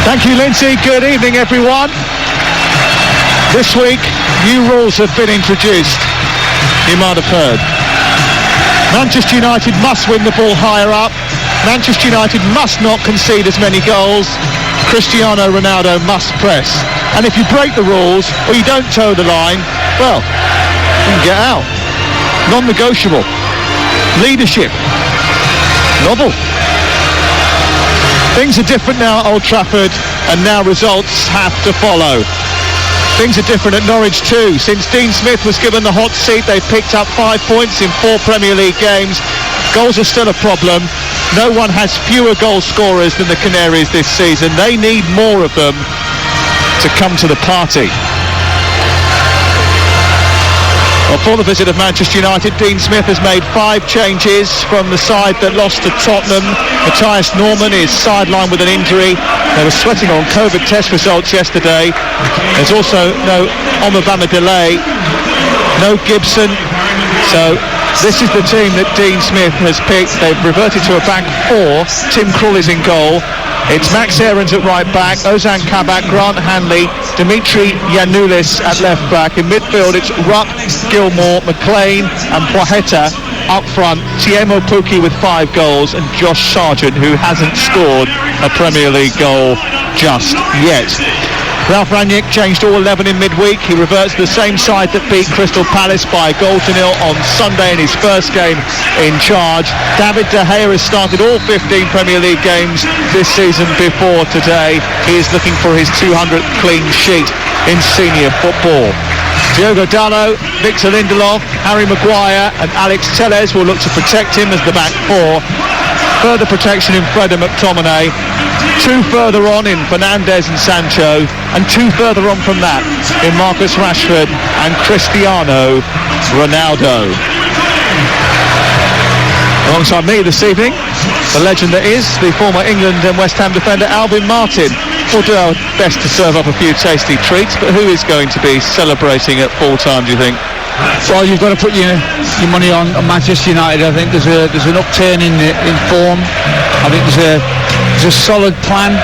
Thank you, Lindsay. Good evening, everyone. This week, new rules have been introduced. You might have heard. Manchester United must win the ball higher up. Manchester United must not concede as many goals. Cristiano Ronaldo must press. And if you break the rules or you don't toe the line, well, you can get out. Non-negotiable. Leadership. Novel. Things are different now at Old Trafford, and now results have to follow. Things are different at Norwich too. Since Dean Smith was given the hot seat, they've picked up 5 points in 4 Premier League games. Goals are still a problem. No one has fewer goal scorers than the Canaries this season. They need more of them to come to the party. Well, for the visit of Manchester United, Dean Smith has made 5 changes from the side that lost to Tottenham. Matthias Norman is sidelined with an injury. They were sweating on COVID test results yesterday. There's also no Omobama delay, no Gibson. So this is the team that Dean Smith has picked. They've reverted to a back 4. Tim Krul is in goal. It's Max Aarons at right back, Ozan Kabak, Grant Hanley, Dimitri Giannoulis at left back. In midfield, it's Rupp, Gilmore, McLean and Poeta up front. Tiemo Pukki with 5 goals and Josh Sargent, who hasn't scored a Premier League goal just yet. Ralph Rangnick changed all 11 in midweek. He reverts to the same side that beat Crystal Palace by 1-0 on Sunday in his first game in charge. David De Gea has started all 15 Premier League games this season before today. He is looking for his 200th clean sheet in senior football. Diogo Dalot, Victor Lindelof, Harry Maguire and Alex Telles will look to protect him as the back 4. Further protection in Fred and McTominay. 2 further on in Fernandes and Sancho, and 2 further on from that in Marcus Rashford and Cristiano Ronaldo. Alongside me this evening, the legend that is the former England and West Ham defender Alvin Martin. We'll do our best to serve up a few tasty treats, but who is going to be celebrating at full time, do you think? Well, you've got to put your money on Manchester United. I think there's an upturn in form. I think there's a solid plan.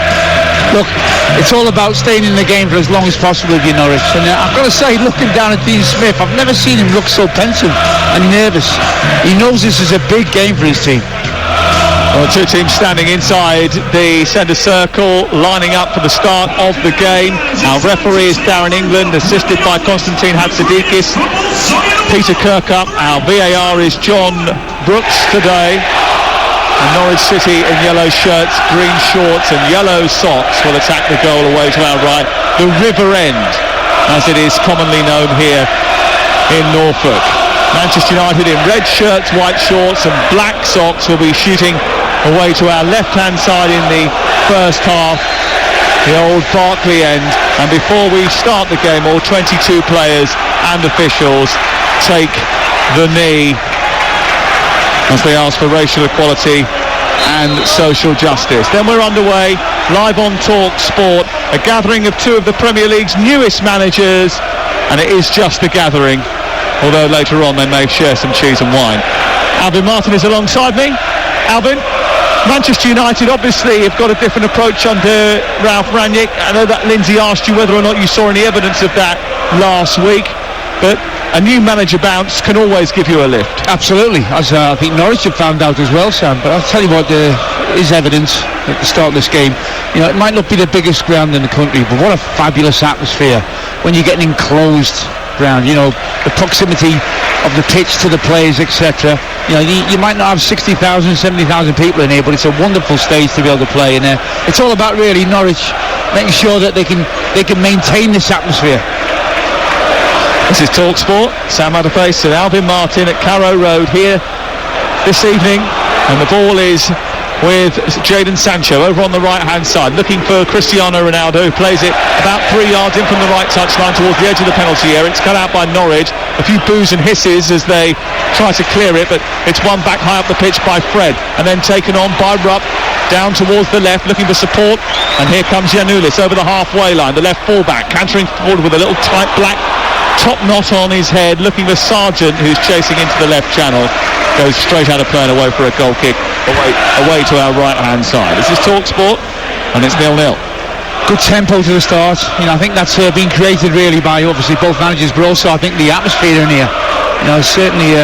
Look, it's all about staying in the game for as long as possible with Norwich. And I've got to say, looking down at Dean Smith, I've never seen him look so pensive and nervous. He knows this is a big game for his team. Well, 2 teams standing inside the centre circle, lining up for the start of the game. Our referee is Darren England, assisted by Konstantin Hatzidikis. Peter Kirkup. Our VAR is John Brooks today. And Norwich City in yellow shirts, green shorts and yellow socks will attack the goal away to our right. The River End, as it is commonly known here in Norfolk. Manchester United in red shirts, white shorts and black socks will be shooting away to our left-hand side in the first half, the old Barclay End. And before we start the game, all 22 players and officials take the knee as they ask for racial equality and social justice. Then we're underway, live on Talk Sport, a gathering of 2 of the Premier League's newest managers, and it is just a gathering, although later on they may share some cheese and wine. Alvin Martin is alongside me. Alvin, Manchester United obviously have got a different approach under Ralph Rangnick. I know that Lindsay asked you whether or not you saw any evidence of that last week, but a new manager bounce can always give you a lift. Absolutely, as I think Norwich have found out as well, Sam. But I'll tell you what, there is evidence at the start of this game. You know, it might not be the biggest ground in the country, but what a fabulous atmosphere when you get an enclosed ground. You know, the proximity of the pitch to the players, etc. You know, you might not have 60,000, 70,000 people in here, but it's a wonderful stage to be able to play in there. It's all about really Norwich making sure that they can maintain this atmosphere. This is Talk Sport. Sam Adderface and Alvin Martin at Carrow Road here this evening, and the ball is with Jadon Sancho over on the right hand side, looking for Cristiano Ronaldo, who plays it about 3 yards in from the right touchline towards the edge of the penalty area. It's cut out by Norwich. A few boos and hisses as they try to clear it, but it's won back high up the pitch by Fred and then taken on by Rupp down towards the left, looking for support, and here comes Giannoulis over the halfway line, the left fullback cantering forward with a little tight black top knot on his head, looking for Sargent, who's chasing into the left channel. Goes straight out of play and away for a goal kick away to our right hand side. This is Talk Sport and it's 0-0. good tempo to the start. I think that's been created really by obviously both managers, but also I think the atmosphere in here. Certainly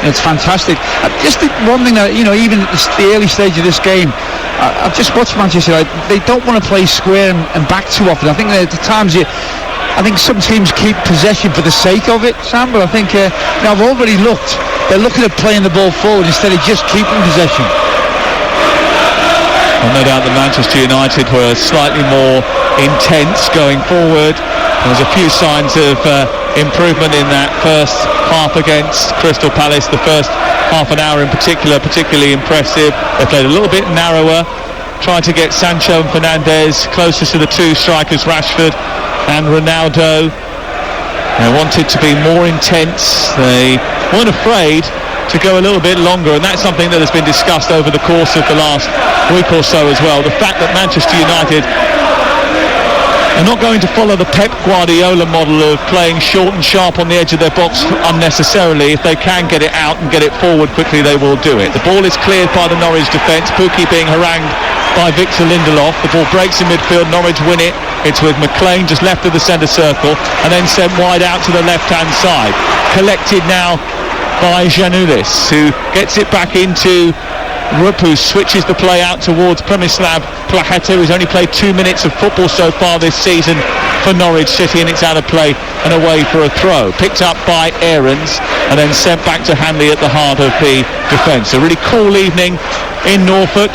it's fantastic. Just the one thing that even at the early stage of this game, I've just watched Manchester United. They don't want to play square and back too often. I think at the times I think some teams keep possession for the sake of it, Sam. But I think I've already looked. They're looking at playing the ball forward instead of just keeping possession. Well, no doubt that Manchester United were slightly more intense going forward. There was a few signs of improvement in that first half against Crystal Palace. The first half an hour in particular, particularly impressive. They played a little bit narrower, trying to get Sancho and Fernandes closer to the two strikers, Rashford and Ronaldo. They wanted to be more intense. They weren't afraid to go a little bit longer, and that's something that has been discussed over the course of the last week or so as well. The fact that Manchester United are not going to follow the Pep Guardiola model of playing short and sharp on the edge of their box unnecessarily. If they can get it out and get it forward quickly, they will do it. The ball is cleared by the Norwich defence. Pukki being harangued by Victor Lindelof. The ball breaks in midfield. Norwich win it. It's with McLean just left of the centre circle and then sent wide out to the left-hand side. Collected now by Giannoulis, who gets it back into Rupp, who switches the play out towards Przemysław Placheta, who's only played 2 minutes of football so far this season for Norwich City, and it's out of play and away for a throw. Picked up by Aarons and then sent back to Hanley at the heart of the defence. A really cool evening in Norfolk.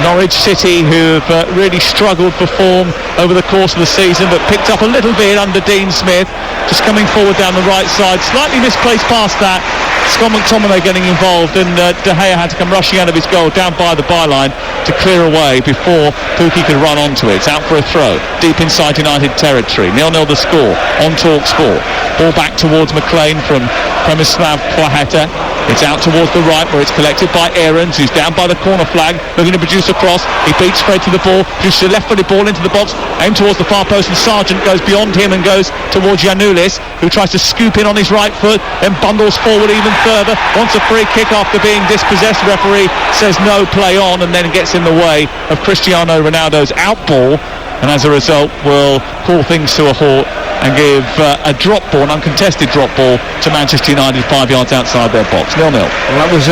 Norwich City, who have really struggled for form over the course of the season, but picked up a little bit under Dean Smith, just coming forward down the right side. Slightly misplaced past that. Scott McTominay getting involved, and De Gea had to come rushing out of his goal down by the byline to clear away before Pukki could run onto it. It's out for a throw deep inside United territory. 0-0 the score on TalkSport. Ball back towards McLean from Przemysław Placheta. It's out towards the right where it's collected by Aarons, who's down by the corner flag, looking to produce a cross. He beats Fred to the ball, produces a left-footed ball into the box, aimed towards the far post, and Sargent goes beyond him and goes towards Giannoulis, who tries to scoop in on his right foot, then bundles forward even further, wants a free kick after being dispossessed. Referee says no, play on, and then gets in the way of Cristiano Ronaldo's out ball, and as a result will call things to a halt and give a drop ball, an uncontested drop ball to Manchester United 5 yards outside their box. 0-0. Well, that was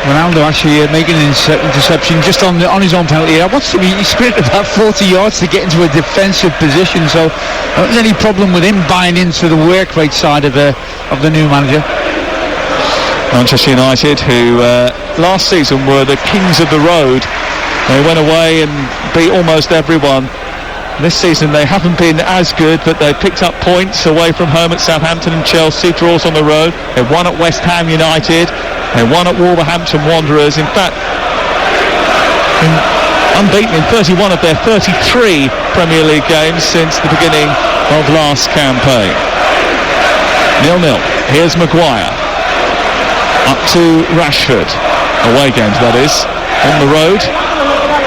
Ronaldo actually making an interception just on his own penalty. I watched him, he sprinted about 40 yards to get into a defensive position, so I don't think there's any problem with him buying into the work rate side of the new manager. Manchester United, who last season were the kings of the road. They went away and beat almost everyone. This season they haven't been as good, but they picked up points away from home at Southampton and Chelsea, draws on the road. They won at West Ham United, they won at Wolverhampton Wanderers. In fact, unbeaten in 31 of their 33 Premier League games since the beginning of last campaign. 0-0. Here's Maguire. Up to Rashford. Away games, that is. On the road,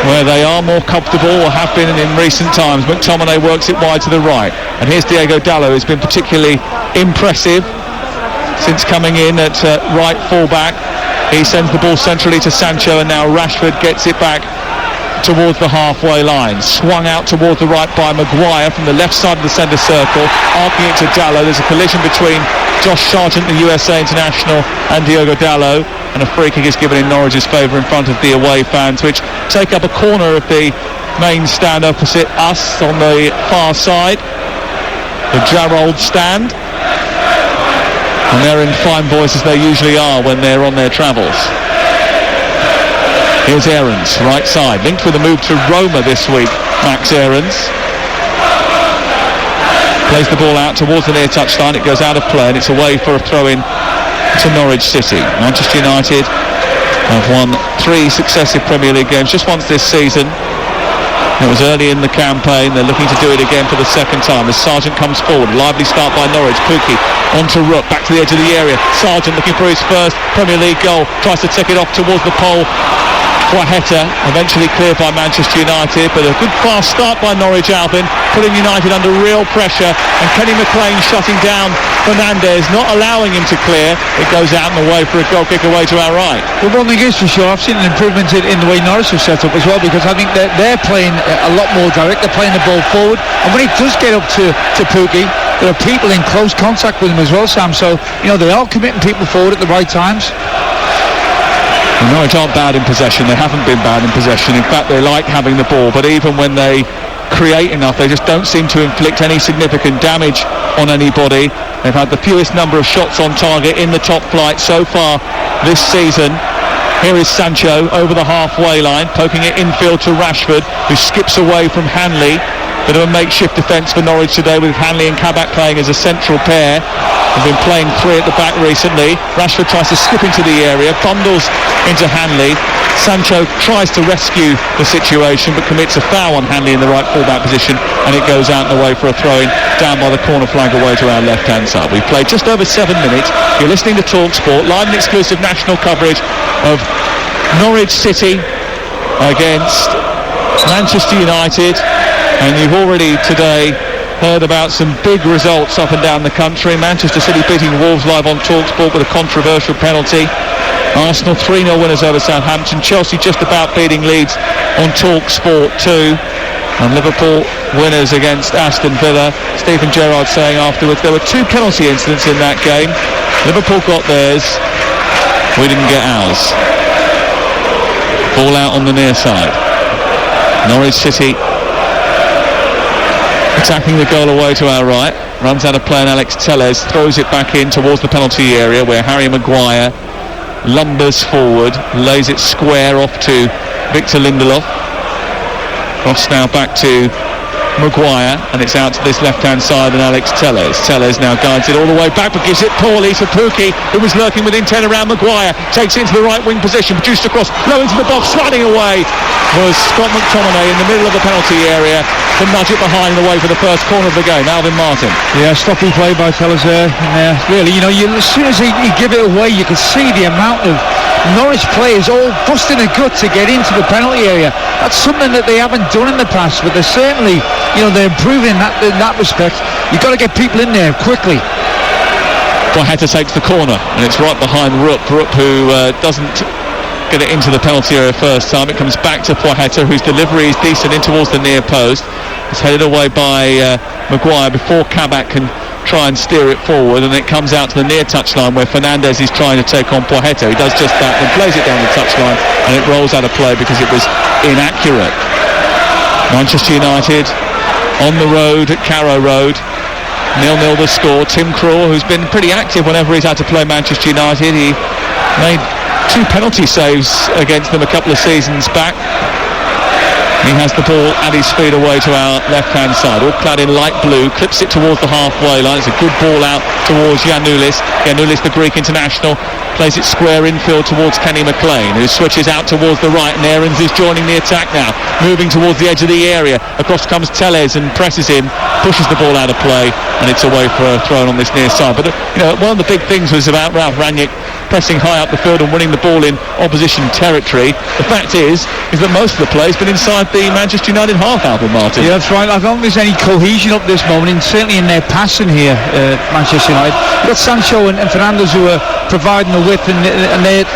where they are more comfortable or have been in recent times. McTominay works it wide to the right, and here's Diogo Dalot, who's been particularly impressive since coming in at right full-back. He sends the ball centrally to Sancho, and now Rashford gets it back towards the halfway line. Swung out towards the right by Maguire from the left side of the centre circle, arcing it to Dalot. There's a collision between Josh Sargent, the USA international, and Diogo Dalot, and a free kick is given in Norwich's favour in front of the away fans, which take up a corner of the main stand opposite us on the far side, the Jarrold stand, and they're in fine voice as they usually are when they're on their travels. Here's Aarons, right side, linked with a move to Roma this week. Max Aarons plays the ball out towards the near touchline. It goes out of play and it's away for a throw-in to Norwich City. Manchester United have won 3 successive Premier League games, just once this season. It was early in the campaign. They're looking to do it again for the second time as Sargent comes forward. Lively start by Norwich. Pukki onto Rupp, back to the edge of the area. Sargent looking for his first Premier League goal, tries to take it off towards the pole. Poiheta eventually cleared by Manchester United, but a good fast start by Norwich Albion, putting United under real pressure, and Kenny McLean shutting down Fernandez, not allowing him to clear. It goes out and away for a goal kick away to our right. Well, one thing is for sure, I've seen an improvement in the way Norwich have set up as well, because I think that they're playing a lot more direct. They're playing the ball forward, and when it does get up to Pukki, there are people in close contact with him as well, Sam, so they are committing people forward at the right times. Well, Norwich aren't bad in possession. They haven't been bad in possession. In fact, they like having the ball, but even when they create enough, they just don't seem to inflict any significant damage on anybody. They've had the fewest number of shots on target in the top flight so far this season. Here is Sancho over the halfway line, poking it infield to Rashford, who skips away from Hanley. Bit of a makeshift defence for Norwich today, with Hanley and Kabak playing as a central pair. They've been playing three at the back recently. Rashford tries to skip into the area, bundles into Hanley. Sancho tries to rescue the situation, but commits a foul on Hanley in the right full-back position, and it goes out and away for a throw-in down by the corner flag away to our left-hand side. We've played just over 7 minutes. You're listening to TalkSport, live and exclusive national coverage of Norwich City against Manchester United, and you've already today heard about some big results up and down the country. Manchester City beating Wolves live on TalkSport with a controversial penalty. Arsenal 3-0 winners over Southampton. Chelsea just about beating Leeds on TalkSport too. And Liverpool winners against Aston Villa. Stephen Gerrard saying afterwards there were 2 penalty incidents in that game. Liverpool got theirs, we didn't get ours. Ball out on the near side. Norwich City attacking the goal away to our right. Runs out of play, and Alex Telles throws it back in towards the penalty area, where Harry Maguire lumbers forward, lays it square off to Victor Lindelof. Cross now back to Maguire, and it's out to this left-hand side, and Alex Telles. Telles now guides it all the way back, but gives it poorly to Pukki, who was lurking within 10 around Maguire. Takes it into the right wing position, produced across, low into the box, sliding away was Scott McTominay in the middle of the penalty area to nudge it behind the way for the first corner of the game. Alvin Martin. Yeah, sloppy play by Telles there. And really, as soon as he give it away, you could see the amount of Norwich players all busting a gut to get into the penalty area. That's something that they haven't done in the past, but they're certainly, they're improving in that respect. You've got to get people in there quickly. Poiheta takes the corner, and it's right behind Rupp, who doesn't get it into the penalty area first time. It comes back to Poiheta, whose delivery is decent in towards the near post. It's headed away by Maguire before Kabak can try and steer it forward, and it comes out to the near touchline where Fernandez is trying to take on Poiheta. He does just that and plays it down the touchline, and it rolls out of play because it was inaccurate. Manchester United on the road at Carrow Road, 0-0 the score. Tim Krul, who's been pretty active whenever he's had to play Manchester United, he made 2 penalty saves against them a couple of seasons back. He has the ball at his feet away to our left-hand side, all clad in light blue, clips it towards the halfway line. It's a good ball out towards Giannoulis, the Greek international, plays it square infield towards Kenny McLean, who switches out towards the right, and Aarons is joining the attack now, moving towards the edge of the area. Across comes Telles and presses him, pushes the ball out of play, and it's away for a throw on this near side. But one of the big things was about Ralph Rangnick pressing high up the field and winning the ball in opposition territory. The fact is that most of the play has been inside the Manchester United half, Alvin Martin. Yeah, that's right. I don't think there's any cohesion up this moment, and certainly in their passing here, Manchester United. You've got Sancho and Fernandez who are providing the width, and they've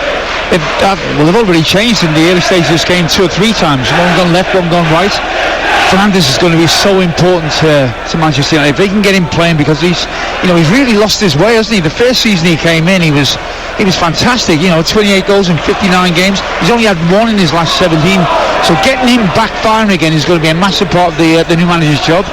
already changed in the early stages of this game 2 or 3 times. One gone left, one gone right. Fernandez is going to be so important to Manchester United if they can get him playing, because he's really lost his way, hasn't he? The first season he came in, he was fantastic. 28 goals in 59 games. He's only had 1 in his last 17. So getting him back firing again is going to be a massive part of the new manager's job.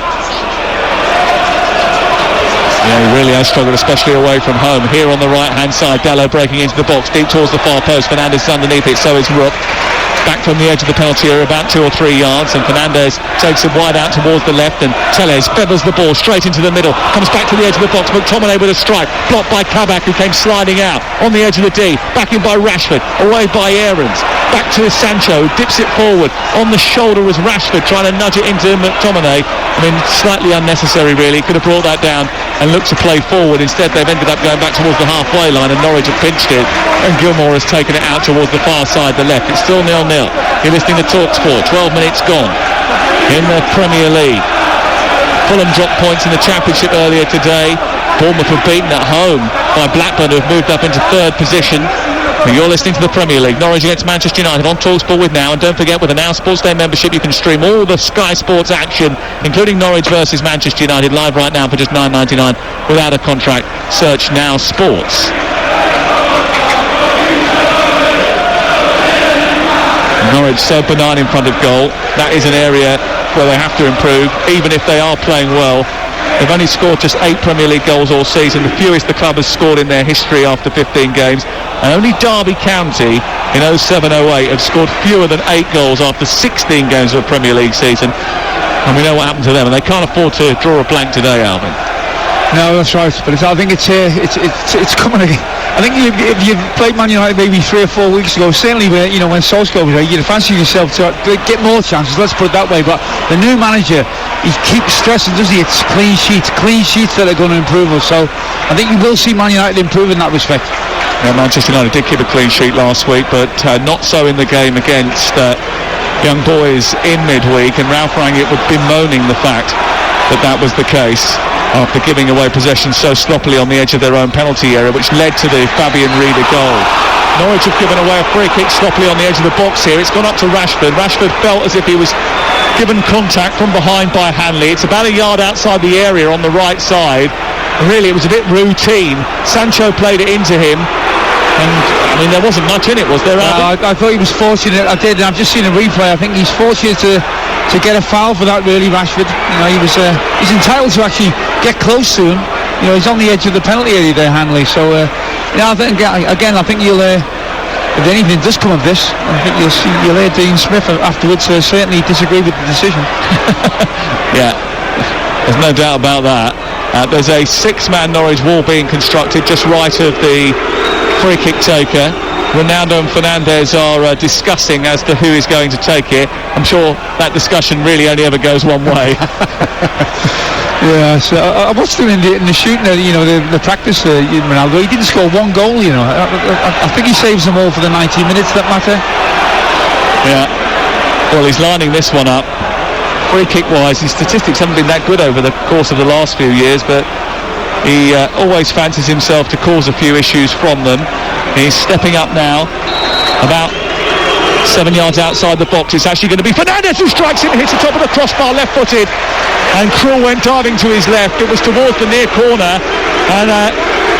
Yeah, he really has struggled, especially away from home. Here on the right-hand side, Dalot breaking into the box, deep towards the far post. Fernandez is underneath it, so is Rupp. Back from the edge of the penalty area, about 2 or 3 yards, and Fernandez takes it wide out towards the left, and Telles feathers the ball straight into the middle, comes back to the edge of the box. McTominay with a strike, blocked by Kabak, who came sliding out on the edge of the D, back in by Rashford, away by Aarons, back to Sancho, dips it forward, on the shoulder was Rashford trying to nudge it into McTominay. Slightly unnecessary really, could have brought that down and looked to play forward. Instead they've ended up going back towards the halfway line, and Norwich have pinched it, and Gilmour has taken it out towards the far side, the left. It's still 0-0 You're listening to TalkSport. 12 minutes gone in the Premier League. Fulham dropped points in the Championship earlier today. Bournemouth were beaten at home by Blackburn, who have moved up into third position. And you're listening to the Premier League. Norwich against Manchester United on TalkSport with Now. And don't forget, with a Now Sports Day membership, you can stream all the Sky Sports action, including Norwich versus Manchester United, live right now for just $9.99 without a contract. Search Now Sports. Norwich so benign in front of goal. That is an area where they have to improve, even if they are playing well. They've only scored just 8 Premier League goals all season, the fewest the club has scored in their history after 15 games. And only Derby County in 07-08 have scored fewer than 8 goals after 16 games of a Premier League season. And we know what happened to them, and they can't afford to draw a blank today, Alvin. No, that's right. But I think it's coming again. I think if you played Man United maybe 3 or 4 weeks ago, certainly when Solskjaer was there, you'd fancy yourself to get more chances. Let's put it that way. But the new manager, he keeps stressing, doesn't he? It's clean sheets that are going to improve us. So I think you will see Man United improve in that respect. Yeah, Manchester United did keep a clean sheet last week, but not so in the game against Young Boys in midweek. And Ralph Rangnick would bemoaning the fact that was the case after giving away possession so sloppily on the edge of their own penalty area, which led to the Fabian Rieder goal. Norwich have given away a free kick sloppily on the edge of the box here. It's gone up to Rashford. Rashford felt as if he was given contact from behind by Hanley. It's about a yard outside the area on the right side. Really, it was a bit routine. Sancho played it into him. And, I mean, there wasn't much in it, was there, Alvin? I thought he was fortunate. I did. I've just seen a replay. I think he's fortunate to get a foul for that, really, Rashford. He's entitled to actually get close to him. He's on the edge of the penalty area there, Hanley. So, I think you'll, if anything does come of this, I think you'll hear Dean Smith afterwards certainly disagree with the decision. Yeah, there's no doubt about that. There's a 6-man Norwich wall being constructed just right of the free kick taker. Ronaldo and Fernandes are discussing as to who is going to take it. I'm sure that discussion really only ever goes one way. Yeah, so I watched him in the shooting, the practice. Ronaldo, he didn't score one goal. I think he saves them all for the 90 minutes that matter. Yeah. Well, he's lining this one up. Free kick wise, his statistics haven't been that good over the course of the last few years, but he always fancies himself to cause a few issues from them. He's stepping up now, about 7 yards outside the box. It's actually going to be Fernandes who strikes it and hits the top of the crossbar, left-footed. And Krul went diving to his left. It was towards the near corner, and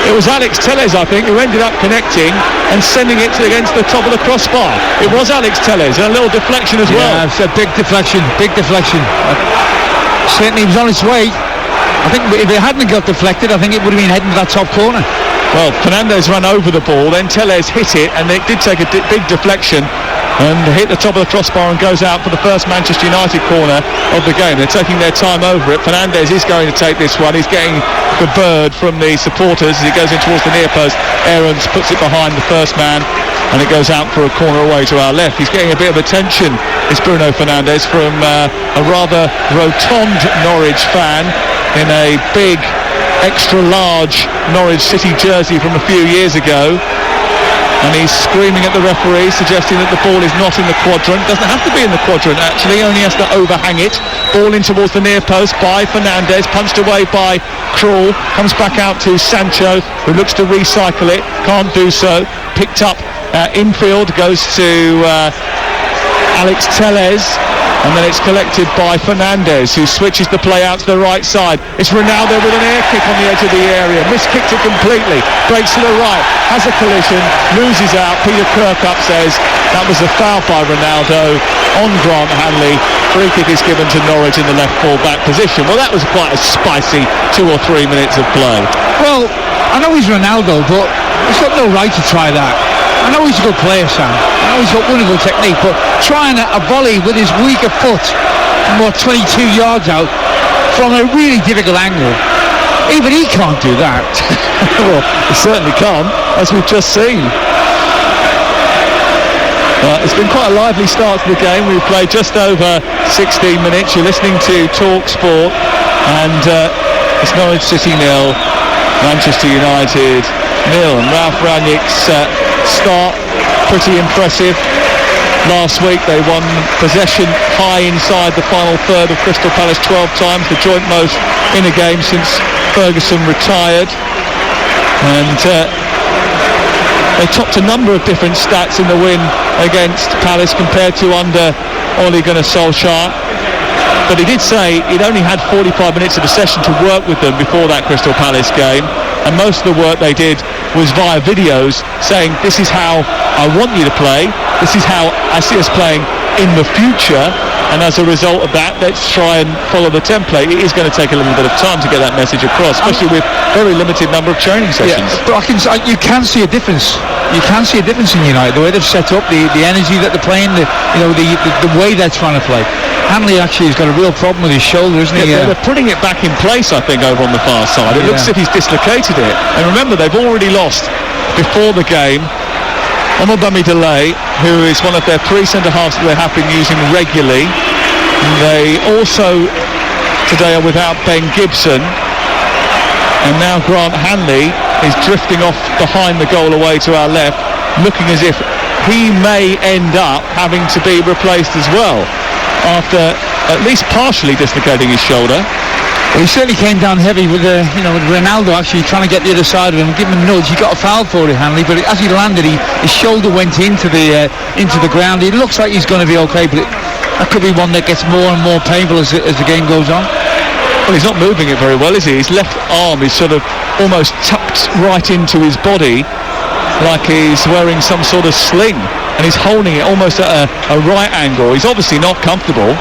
it was Alex Telles, I think, who ended up connecting and sending it against the top of the crossbar. It was Alex Telles, and a little deflection as well. Yeah, it's a big deflection. Certainly he was on its way. I think if it hadn't got deflected, I think it would have been heading to that top corner. Well, Fernandes ran over the ball, then Telles hit it, and it did take a big deflection and hit the top of the crossbar and goes out for the first Manchester United corner of the game. They're taking their time over it. Fernandes is going to take this one. He's getting the bird from the supporters as he goes in towards the near post. Aarons puts it behind the first man, and it goes out for a corner away to our left. He's getting a bit of attention, is Bruno Fernandes, from a rather rotund Norwich fan in a big, extra large Norwich City jersey from a few years ago. And he's screaming at the referee, suggesting that the ball is not in the quadrant. Doesn't have to be in the quadrant, actually. Only has to overhang it. Ball in towards the near post by Fernandes. Punched away by Krul. Comes back out to Sancho, who looks to recycle it. Can't do so. Picked up infield. Goes to Alex Telles. And then it's collected by Fernandes, who switches the play out to the right side. It's Ronaldo with an air kick on the edge of the area. Miskicked it completely. Breaks to the right. Has a collision. Loses out. Peter Kirkup says that was a foul by Ronaldo on Grant Hanley. Free kick is given to Norwich in the left full-back position. Well, that was quite a spicy 2 or 3 minutes of play. Well, I know he's Ronaldo, but he's got no right to try that. I know he's a good player, Sam. I know he's got wonderful technique, but trying a volley with his weaker foot from about 22 yards out from a really difficult angle, even he can't do that. Well, he certainly can't, as we've just seen. It's been quite a lively start to the game. We've played just over 16 minutes. You're listening to Talk Sport, and it's Norwich City 0, Manchester United 0. And Ralph Rangnick's start, pretty impressive. Last week they won possession high inside the final third of Crystal Palace 12 times, the joint most in a game since Ferguson retired. And they topped a number of different stats in the win against Palace compared to under Ole Gunnar Solskjaer. But he did say he'd only had 45 minutes of a session to work with them before that Crystal Palace game, and most of the work they did was via videos saying, this is how I want you to play, this is how I see us playing in the future, and as a result of that, let's try and follow the template. It is going to take a little bit of time to get that message across, especially with very limited number of training sessions. Yeah, but you can see a difference. You can see a difference in United, the way they've set up, the energy that they're playing, the way they're trying to play. Hanley actually has got a real problem with his shoulder, isn't he? Yeah, they're putting it back in place, I think, over on the far side. It looks as if he's dislocated it. And remember, they've already lost before the game Omobami Delay, who is one of their three centre-halves that they have been using regularly. They also today are without Ben Gibson, and now Grant Hanley is drifting off behind the goal away to our left, looking as if he may end up having to be replaced as well, after at least partially dislocating his shoulder. Well, he certainly came down heavy with with Ronaldo actually trying to get the other side of him and give him a nudge. He got a foul for it, Hanley, but as he landed, his shoulder went into the ground. It looks like he's going to be okay, but that could be one that gets more and more painful as the game goes on. Well, he's not moving it very well, is he? His left arm is sort of almost tucked right into his body, like he's wearing some sort of sling, and he's holding it almost at a right angle. He's obviously not comfortable.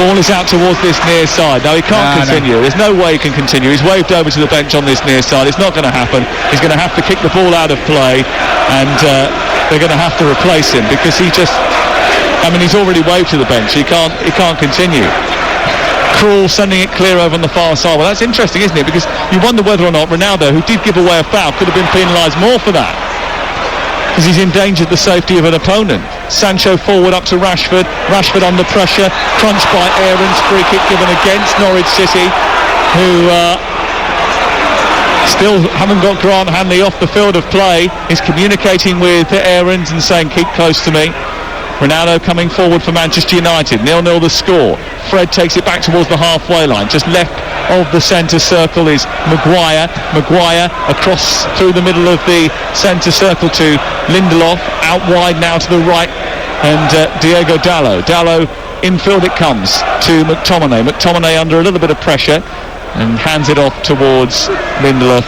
Ball is out towards this near side. Now he can't continue. No. There's no way he can continue. He's waved over to the bench on this near side. It's not going to happen. He's going to have to kick the ball out of play, and they're going to have to replace him because he's already waved to the bench. He can't continue. Krul sending it clear over on the far side. Well, that's interesting, isn't it? Because you wonder whether or not Ronaldo, who did give away a foul, could have been penalised more for that, because he's endangered the safety of an opponent. Sancho forward up to Rashford. Rashford under pressure, crunched by Aarons. Free kick given against Norwich City, who still haven't got Grant Hanley off the field of play. He's communicating with Aarons and saying, keep close to me. Ronaldo coming forward for Manchester United. 0-0 the score. Fred takes it back towards the halfway line. Just left of the centre circle is Maguire. Maguire across through the middle of the centre circle to Lindelof. Out wide now to the right. And Diego Dalot. Dalot infield it comes to McTominay. McTominay under a little bit of pressure and hands it off towards Lindelof.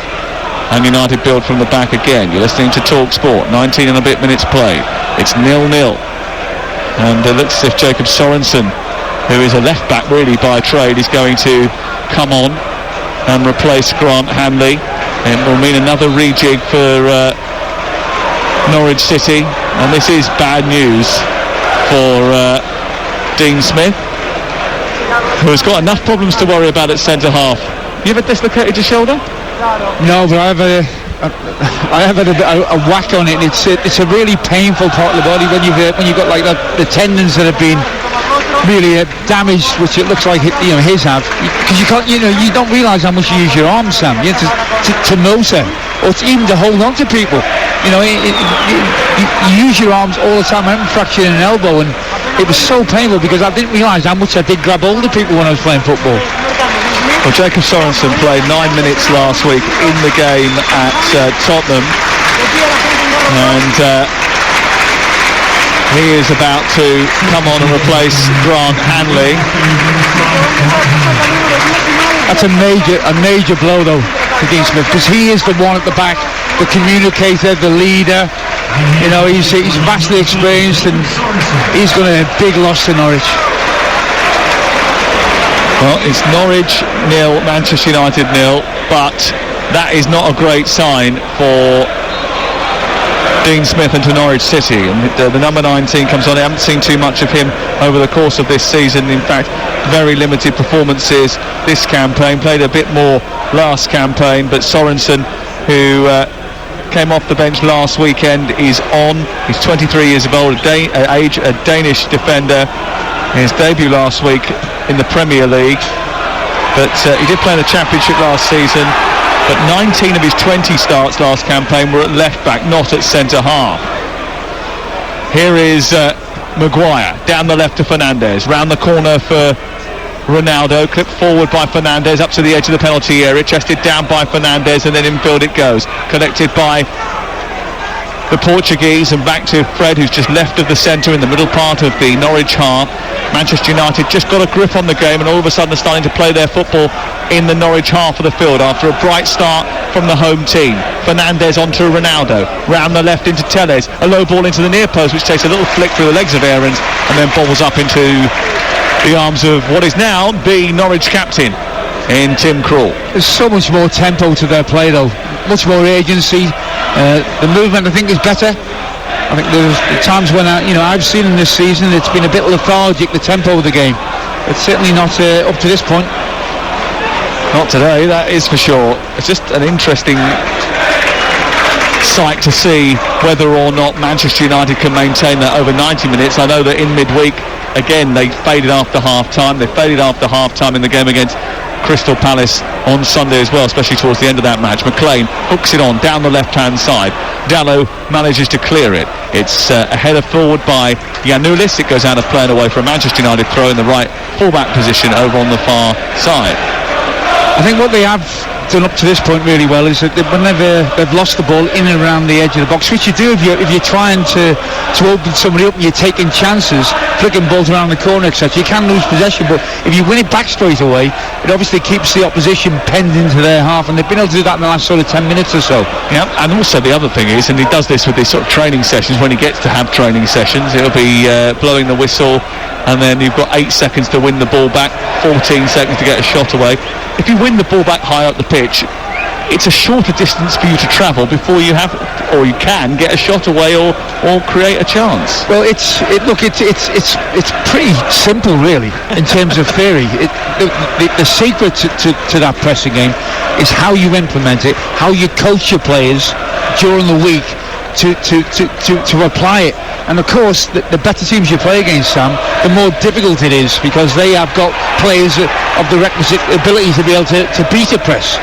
And United build from the back again. You're listening to Talk Sport. 19 and a bit minutes played. It's 0-0. And it looks as if Jacob Sorensen, who is a left back really by trade, is going to come on and replace Grant Hanley. It will mean another rejig for Norwich City, and this is bad news for Dean Smith, who has got enough problems to worry about at centre half. You ever dislocated your shoulder? No, but I have had a whack on it, and it's a really painful part of the body when you've got like the tendons that have been really damaged, which it looks like his have, because you don't realise how much you use your arms, Sam. You have to motor, or even to hold on to people. You use your arms all the time. I haven't fractured an elbow, and it was so painful because I didn't realise how much I did grab hold of people when I was playing football. Well, Jacob Sorensen played 9 minutes last week in the game at Tottenham, and he is about to come on and replace Grant Hanley. That's a major blow though for Dean Smith, because he is the one at the back, the communicator, the leader. He's vastly experienced, and he's going to have a big loss to Norwich. Well, it's Norwich 0, Manchester United 0, but that is not a great sign for Dean Smith and to Norwich City. And the number 19 comes on. I haven't seen too much of him over the course of this season. In fact, very limited performances this campaign. Played a bit more last campaign, but Sorensen, who came off the bench last weekend, is on. He's 23 years of old, age, a Danish defender. His debut last week in the Premier League, but he did play in the Championship last season, but 19 of his 20 starts last campaign were at left back, not at centre half. Here is Maguire down the left to Fernandes, round the corner for Ronaldo, clipped forward by Fernandes up to the edge of the penalty area, chested down by Fernandes, and then infield it goes, collected by the Portuguese, and back to Fred, who's just left of the centre in the middle part of the Norwich half. Manchester United just got a grip on the game, and all of a sudden are starting to play their football in the Norwich half of the field after a bright start from the home team. Fernandes onto Ronaldo, round the left into Telles, a low ball into the near post, which takes a little flick through the legs of Aarons and then bobbles up into the arms of what is now the Norwich captain in Tim Krul. There's so much more tempo to their play though, much more agency. The movement I think is better. I think there's times when I've seen in this season it's been a bit lethargic, the tempo of the game. It's certainly not up to this point. Not today, that is for sure. It's just an interesting sight to see whether or not Manchester United can maintain that over 90 minutes. I know that in midweek, again, they faded after half-time. They faded after half-time in the game against Crystal Palace on Sunday as well, especially towards the end of that match. McLean hooks it on down the left-hand side. Dalot manages to clear it. It's a header forward by Giannoulis. It goes out of play and away for a Manchester United throw in the right full-back position over on the far side. I think what they have done up to this point really well is that whenever they've lost the ball in and around the edge of the box, which you do if you're trying to open somebody up and you're taking chances, flicking balls around the corner, etc., you can lose possession, but if you win it back straight away, it obviously keeps the opposition penned into their half, and they've been able to do that in the last sort of 10 minutes or so. Yeah, and also the other thing is, and he does this with these sort of training sessions, when he gets to have training sessions, it'll be blowing the whistle, and then you've got 8 seconds to win the ball back, 14 seconds to get a shot away. If you win the ball back high up the pitch, it's a shorter distance for you to travel before you you can get a shot away or create a chance. Well, it's pretty simple really in terms of theory. The secret to that pressing game is how you implement it, how you coach your players during the week to apply it. And of course, the better teams you play against, Sam, the more difficult it is, because they have got players of the requisite ability to be able to beat a press.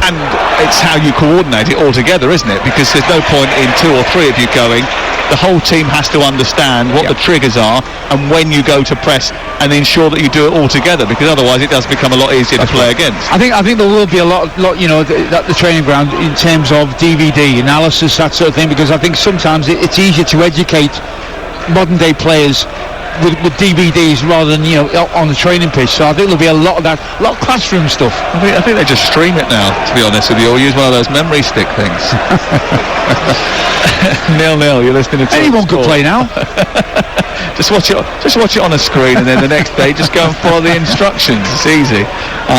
And it's how you coordinate it all together, isn't it? Because there's no point in 2 or 3 of you going. The whole team has to understand what the triggers are and when you go to press, and ensure that you do it all together, because otherwise it does become a lot easier to play against. I think there will be a lot at the training ground in terms of DVD analysis, that sort of thing, because I think sometimes it's easier to educate modern day players with DVDs rather than on the training pitch. So I think there'll be a lot of that, a lot of classroom stuff. I think they just stream it now, to be honest with you, or use one of those memory stick things. 0-0, you're listening to anyone could play now. Just watch it on a screen, and then the next day just go and follow the instructions. It's easy.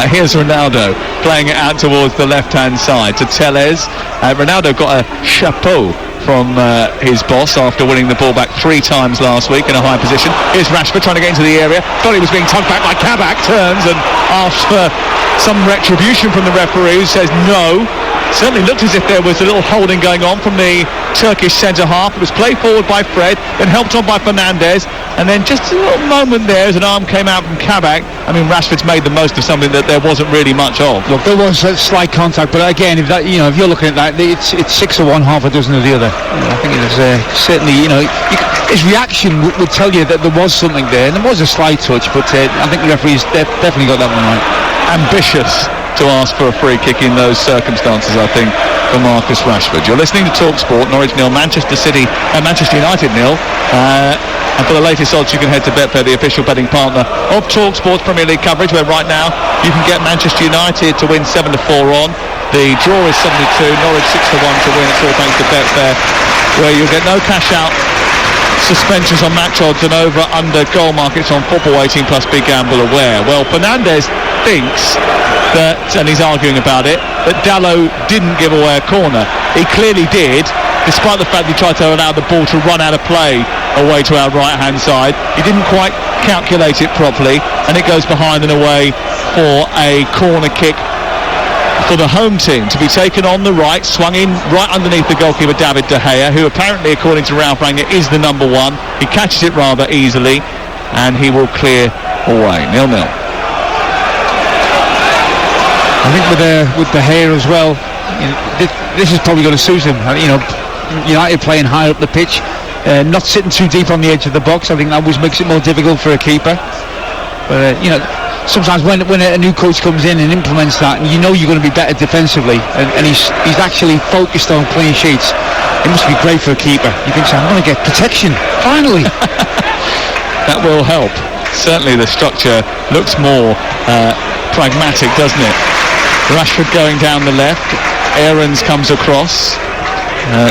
Here's Ronaldo playing it out towards the left-hand side to Telles. Ronaldo got a chapeau from his boss after winning the ball back 3 times last week in a high position. Here's Rashford trying to get into the area. Thought he was being tugged back by Kabak. Turns and asks for some retribution from the referee, who says no. Certainly looked as if there was a little holding going on from the Turkish centre half. It was played forward by Fred, then helped on by Fernandes, and then just a little moment there as an arm came out from Kabak. I mean, Rashford's made the most of something that there wasn't really much of. Look, there was a slight contact, but again, if you're looking at that, it's 6 of one, half a dozen of the other. I think it was certainly, his reaction would tell you that there was something there, and there was a slight touch, but I think the referee's definitely got that one right. Ambitious to ask for a free kick in those circumstances, I think, for Marcus Rashford. You're listening to TalkSport. Norwich 0, Manchester United 0. And for the latest odds, you can head to Betfair, the official betting partner of TalkSport's Premier League coverage, where right now you can get Manchester United to win 7-4 on. The draw is 72, Norwich 6-1 to win. It's all thanks to Betfair, where you'll get no cash out, suspensions on match odds, and over/under goal markets on football 18 plus. Big gamble aware. Well, Fernandes thinks that, and he's arguing about it, that Dalot didn't give away a corner. He clearly did, despite the fact he tried to allow the ball to run out of play away to our right hand side. He didn't quite calculate it properly, and it goes behind and away for a corner kick for the home team, to be taken on the right, swung in right underneath the goalkeeper David De Gea, who apparently, according to Ralph Rangnick, is the number 1. He catches it rather easily, and he will clear away. 0-0. I think with De Gea as well, this is probably going to suit him. United playing higher up the pitch, not sitting too deep on the edge of the box. I think that always makes it more difficult for a keeper. But sometimes when a new coach comes in and implements that, and you're going to be better defensively, and he's actually focused on clean sheets, it must be great for a keeper. You think, I'm going to get protection finally. That will help. Certainly the structure looks more pragmatic, doesn't it? Rashford going down the left, Aarons comes across.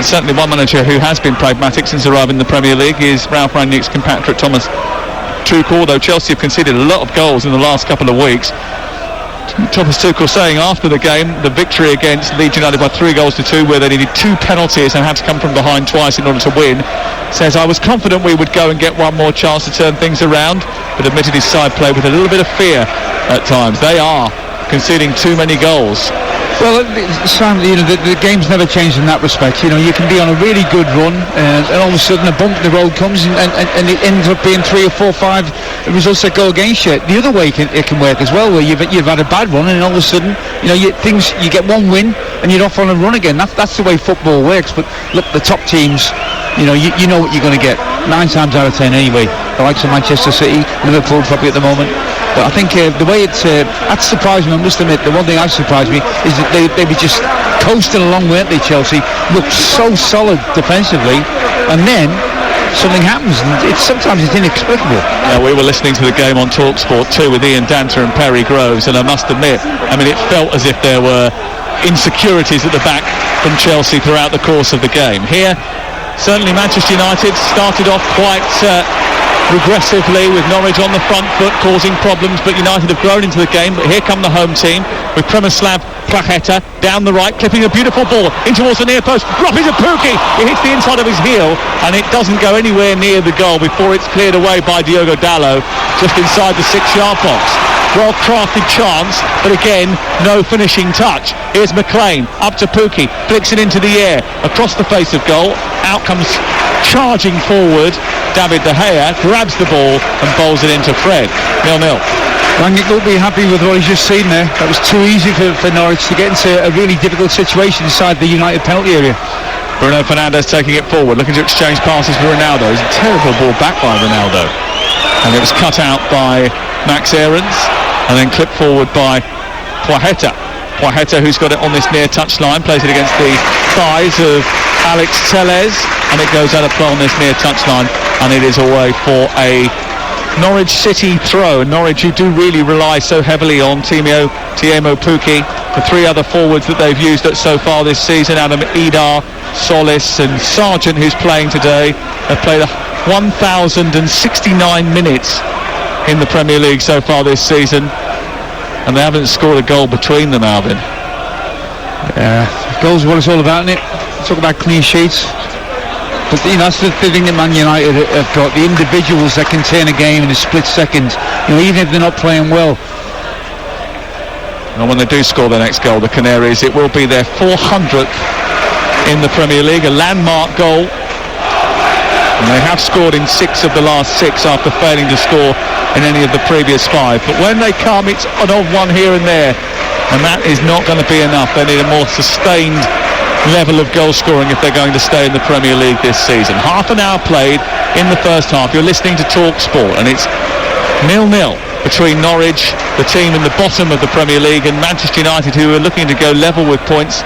Certainly one manager who has been pragmatic since arriving in the Premier League is Ralph Rangnick's compatriot Thomas Tuchel, although Chelsea have conceded a lot of goals in the last couple of weeks. Thomas Tuchel saying after the game, the victory against Leeds United by 3-2, where they needed 2 penalties and had to come from behind twice in order to win, says, I was confident we would go and get one more chance to turn things around, but admitted his side played with a little bit of fear at times. They are conceding too many goals. Well, Sam, the game's never changed in that respect. You can be on a really good run, and all of a sudden a bump in the road comes, and it ends up being 3 or 4 or 5 results that go against you. The other way it can work as well, where you've had a bad run, and all of a sudden, you get one win, and you're off on a run again. That's the way football works. But look, the top teams, you know what you're going to get 9 times out of 10 anyway. The likes of Manchester City, Liverpool probably at the moment. But I think the way that surprised me, I must admit, the one thing that surprised me is that they were just coasting along, weren't they, Chelsea? Looked so solid defensively, and then something happens, and sometimes it's inexplicable. We were listening to the game on TalkSport 2 with Ian Danter and Perry Groves, and I must admit, it felt as if there were insecurities at the back from Chelsea throughout the course of the game. Here, certainly Manchester United started off quite regressively, with Norwich on the front foot causing problems, but United have grown into the game. But here come the home team with Przemysław Placheta down the right, clipping a beautiful ball in towards the near post. Dropping to Pukki, it hits the inside of his heel, and it doesn't go anywhere near the goal before it's cleared away by Diogo Dalot just inside the 6-yard box. Well crafted chance, but again no finishing touch. Here's McLean up to Pukki, flicks it into the air across the face of goal. Out comes charging forward David De Gea, grabs the ball and bowls it into Fred. 0-0. Rangnick will be happy with what he's just seen there. That was too easy for Norwich to get into a really difficult situation inside the United penalty area. Bruno Fernandes taking it forward, looking to exchange passes with Ronaldo. It's a terrible ball back by Ronaldo, and it was cut out by Max Aarons and then clipped forward by Placheta, who's got it on this near touchline, plays it against the thighs of Alex Telles, and it goes out of play on this near touchline, and it is away for a Norwich City throw. Norwich, who do really rely so heavily on Teemu Pukki, the 3 other forwards that they've used so far this season, Adam Idar, Solis and Sargent, who's playing today, have played 1,069 minutes in the Premier League so far this season, and they haven't scored a goal between them, Alvin. Yeah, goals are what it's all about, isn't it? Talk about clean sheets. But that's the thing that Man United have got, the individuals that can turn a game in a split second, even if they're not playing well. And when they do score their next goal, the Canaries, it will be their 400th in the Premier League, a landmark goal. And they have scored in 6 of the last 6 after failing to score in any of the previous 5. But when they come, it's an odd one here and there, and that is not going to be enough. They need a more sustained level of goal scoring if they're going to stay in the Premier League this season. Half an hour played in the first half. You're listening to TalkSport, and it's 0-0 between Norwich, the team in the bottom of the Premier League, and Manchester United, who are looking to go level with points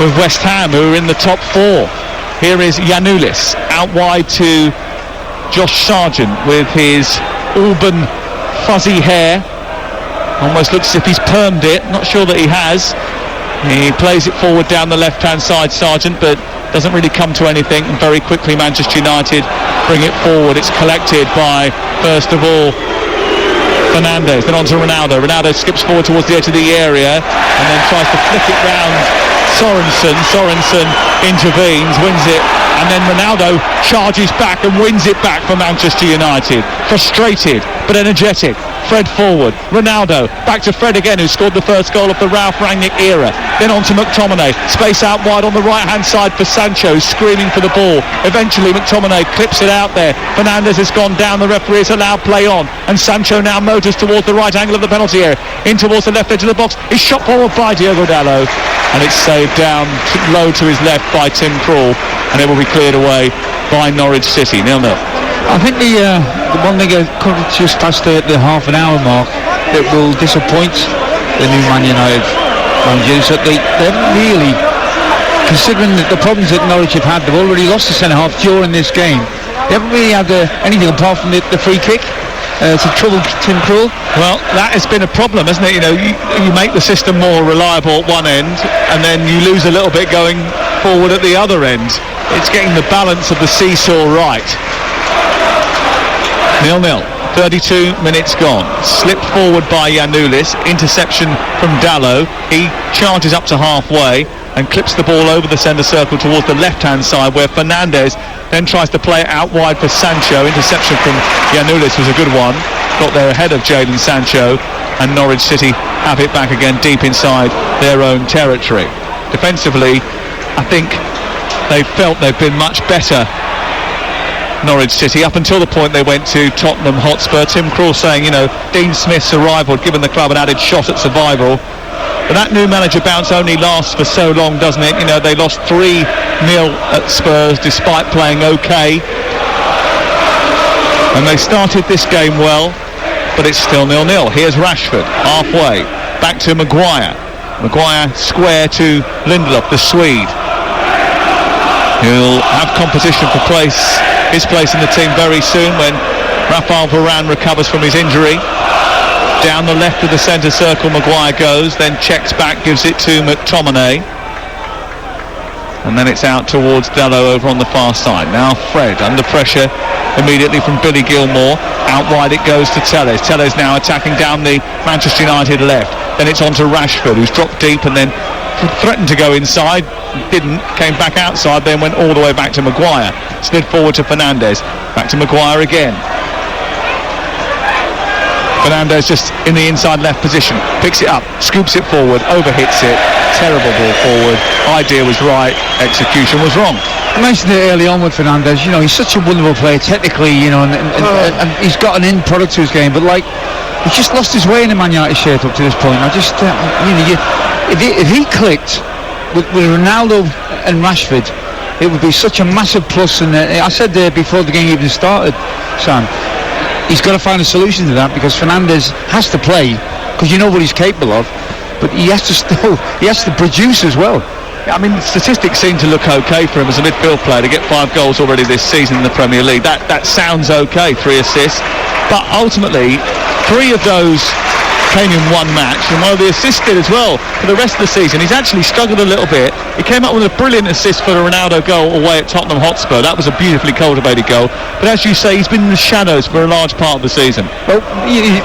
with West Ham, who are in the top 4. Here is Giannoulis out wide to Josh Sargent with his auburn fuzzy hair. Almost looks as if he's permed it. Not sure that he has. He plays it forward down the left-hand side, Sargent, but doesn't really come to anything. And very quickly Manchester United bring it forward. It's collected by, first of all, Fernandes, then on to Ronaldo. Ronaldo skips forward towards the edge of the area and then tries to flick it round Sorensen. Sorensen intervenes, wins it, and then Ronaldo charges back and wins it back for Manchester United. Frustrated but energetic. Fred forward, Ronaldo back to Fred again, who scored the first goal of the Ralph Rangnick era. Then on to McTominay, space out wide on the right hand side for Sancho, screaming for the ball. Eventually McTominay clips it out there. Fernandes has gone down, the referee has allowed play on, and Sancho now motors towards the right angle of the penalty area, in towards the left edge of the box. He's shot forward by Diogo Dalot, and it's saved down low to his left by Tim Krul, and it will be cleared away by Norwich City, 0-0. I think the one thing just past the half an hour mark that will disappoint the new Man United managers is that they haven't really, considering the problems that Norwich have had, they've already lost the centre-half during this game. They haven't really had anything apart from the free kick to trouble Tim Krul. Well, that has been a problem, hasn't it? You know, you make the system more reliable at one end, and then you lose a little bit going forward at the other end. It's getting the balance of the seesaw right. 0-0. 32 minutes gone. Slipped forward by Giannoulis. Interception from Dalot. He charges up to halfway and clips the ball over the centre circle towards the left-hand side, where Fernandes then tries to play it out wide for Sancho. Interception from Giannoulis was a good one. Got there ahead of Jadon Sancho, and Norwich City have it back again deep inside their own territory. Defensively, I think they felt they've been much better, Norwich City, up until the point they went to Tottenham Hotspur. Tim Krul saying, you know, Dean Smith's arrival had given the club an added shot at survival. But that new manager bounce only lasts for so long, doesn't it? You know, they lost 3-0 at Spurs despite playing okay. And they started this game well, but it's still 0-0. Here's Rashford, halfway. Back to Maguire. Maguire square to Lindelof, the Swede. He'll have competition for his place in the team very soon when Raphael Varane recovers from his injury. Down the left of the centre circle Maguire goes, then checks back, gives it to McTominay, and then it's out towards Dalot over on the far side. Now Fred under pressure immediately from Billy Gilmour. Out wide it goes to Telles. Telles now attacking down the Manchester United left. Then it's on to Rashford, who's dropped deep and then threatened to go inside, didn't, came back outside, then went all the way back to Maguire. Slid forward to Fernandes, back to Maguire again. Fernandes just in the inside left position, picks it up, scoops it forward, overhits it. Terrible ball forward. Idea was right, execution was wrong. I mentioned it early on with Fernandes. You know, he's such a wonderful player technically, you know, and he's got an end product to his game, but like, he's just lost his way in the Man United shirt up to this point. I just, if he clicked with Ronaldo and Rashford, it would be such a massive plus. And I said there before the game even started, Sam, he's got to find a solution to that, because Fernandes has to play, because you know what he's capable of, but he has to produce as well. I mean, statistics seem to look okay for him as a midfield player to get 5 goals already this season in the Premier League. That sounds okay, 3 assists, but ultimately 3 of those came in one match, and one of the assists did as well for the rest of the season. He's actually struggled a little bit. He came up with a brilliant assist for the Ronaldo goal away at Tottenham Hotspur. That was a beautifully cultivated goal, but as you say, he's been in the shadows for a large part of the season. Well,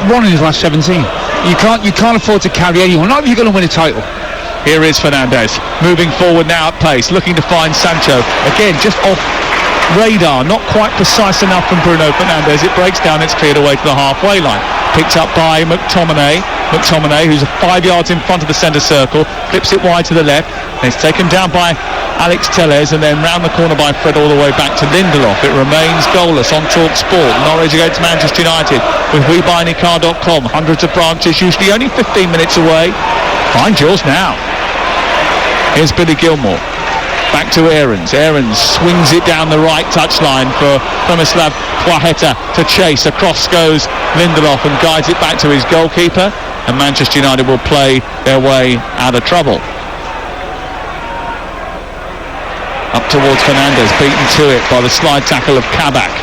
one in his last 17. You can't afford to carry anyone, not if you're going to win a title. Here is Fernandes moving forward now at pace, looking to find Sancho again, just off radar, not quite precise enough from Bruno Fernandes. It breaks down, it's cleared away to the halfway line, picked up by McTominay, who's 5 yards in front of the centre circle, flips it wide to the left, and it's taken down by Alex Telles, and then round the corner by Fred all the way back to Lindelof. It remains goalless on Talk Sport. Norwich against Manchester United with WeBuyAnyCar.com. Hundreds of branches, usually only 15 minutes away. Find yours now. Here's Billy Gilmour. Back to Aarons. Aarons swings it down the right touchline for Tomislav Placheta to chase. Across goes Lindelof and guides it back to his goalkeeper. And Manchester United will play their way out of trouble. Up towards Fernandes, beaten to it by the slide tackle of Kabak.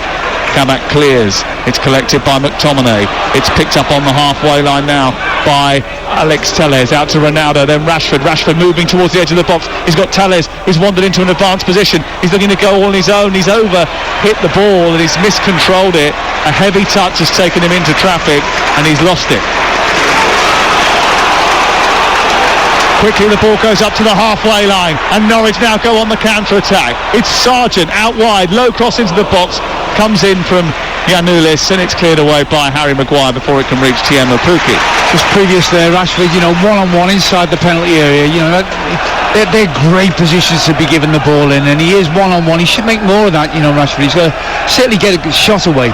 Kabak clears. It's collected by McTominay. It's picked up on the halfway line now by Alex Telles. Out to Ronaldo, then Rashford. Rashford moving towards the edge of the box. He's got Telles. He's wandered into an advanced position. He's looking to go on his own. He's hit the ball and he's miscontrolled it. A heavy touch has taken him into traffic and he's lost it. Quickly the ball goes up to the halfway line and Norwich now go on the counter-attack. It's Sargent out wide, low cross into the box, comes in from Giannoulis and it's cleared away by Harry Maguire before it can reach Tiemo Pukki. Just previous there, Rashford, one-on-one inside the penalty area, they're great positions to be given the ball in, and he is one-on-one. He should make more of that, Rashford. He's going to certainly get a good shot away.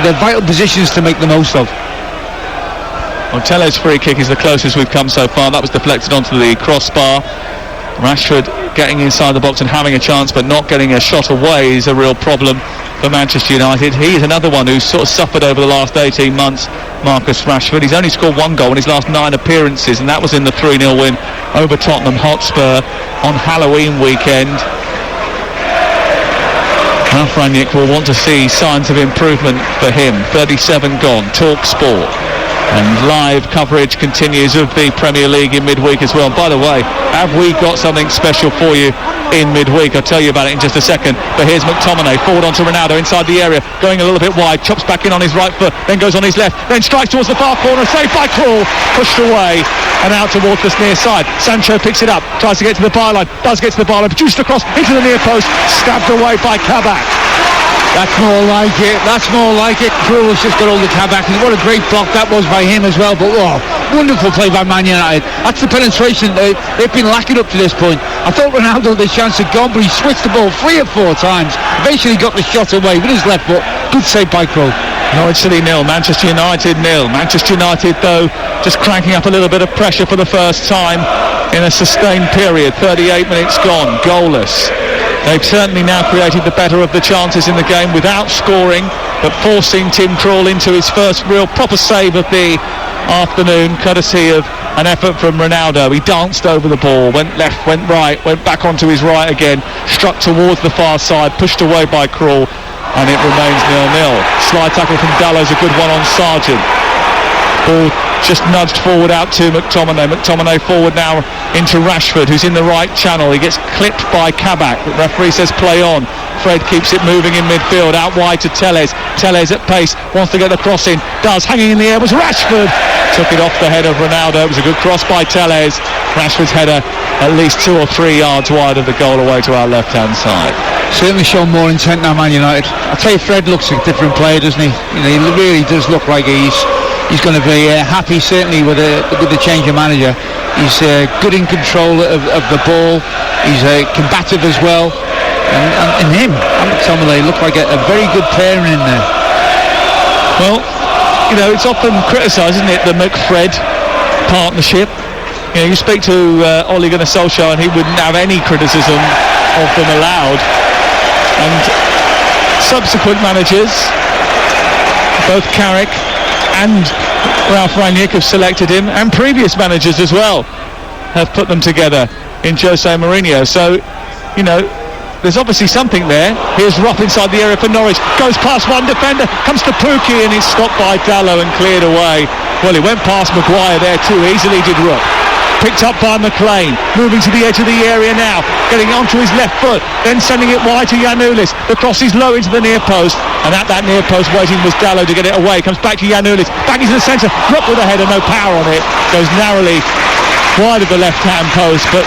They're vital positions to make the most of. Well, Telles' free kick is the closest we've come so far. That was deflected onto the crossbar. Rashford getting inside the box and having a chance but not getting a shot away is a real problem for Manchester United. He is another one who's sort of suffered over the last 18 months, Marcus Rashford. He's only scored 1 goal in his last 9 appearances, and that was in the 3-0 win over Tottenham Hotspur on Halloween weekend. Ralph Rangnick will want to see signs of improvement for him. 37 gone. Talk Sport. And live coverage continues of the Premier League in midweek as well. And by the way, have we got something special for you in midweek? I'll tell you about it in just a second. But here's McTominay, forward onto Ronaldo inside the area, going a little bit wide, chops back in on his right foot, then goes on his left, then strikes towards the far corner, saved by Krul, pushed away and out towards the near side. Sancho picks it up, tries to get to the byline, does get to the byline, produced across into the near post, stabbed away by Kabak. That's more like it. Krul has just got all the Kabak. What a great block that was by him as well. But wonderful play by Man United. That's the penetration they've been lacking up to this point. I thought Ronaldo, the chance had gone, but he switched the ball 3 or 4 times. Eventually got the shot away with his left foot. Good save by Krul. Norwich City 0, Manchester United 0. Manchester United, though, just cranking up a little bit of pressure for the first time in a sustained period. 38 minutes gone, goalless. They've certainly now created the better of the chances in the game without scoring, but forcing Tim Krul into his first real proper save of the afternoon, courtesy of an effort from Ronaldo. He danced over the ball, went left, went right, went back onto his right again, struck towards the far side, pushed away by Krul, and it remains 0-0. Slide tackle from Dallow's a good one on Sargent. Ball just nudged forward out to McTominay. McTominay forward now into Rashford, who's in the right channel. He gets clipped by Kabak. The referee says play on. Fred keeps it moving in midfield, out wide to Telles. Telles at pace, wants to get the cross in, does. Hanging in the air was Rashford. Took it off the head of Ronaldo. It was a good cross by Telles. Rashford's header at least 2 or 3 yards wide of the goal away to our left-hand side. Certainly shown more intent now, Man United. I tell you, Fred looks a different player, doesn't he? He really does look like he's going to be happy, certainly with the change of manager. He's good in control of the ball. He's combative as well. And him and McTominay look like a very good pairing in there. Well, it's often criticised, isn't it, the McFred partnership. You speak to Ole Gunnar Solskjaer and he wouldn't have any criticism of them allowed. And subsequent managers, both Carrick and Ralph Rangnick have selected him, and previous managers as well have put them together in Jose Mourinho. So, there's obviously something there. Here's Rupp inside the area for Norwich, goes past one defender, comes to Pukki, and it's stopped by Dallow and cleared away. Well, he went past Maguire there too easily, did Rupp. Picked up by McLean, moving to the edge of the area now, getting onto his left foot, then sending it wide to Giannoulis. The cross is low into the near post, and at that near post waiting was Dallow to get it away. Comes back to Giannoulis, back into the centre, Rupp with a header, no power on it, goes narrowly wide of the left-hand post, but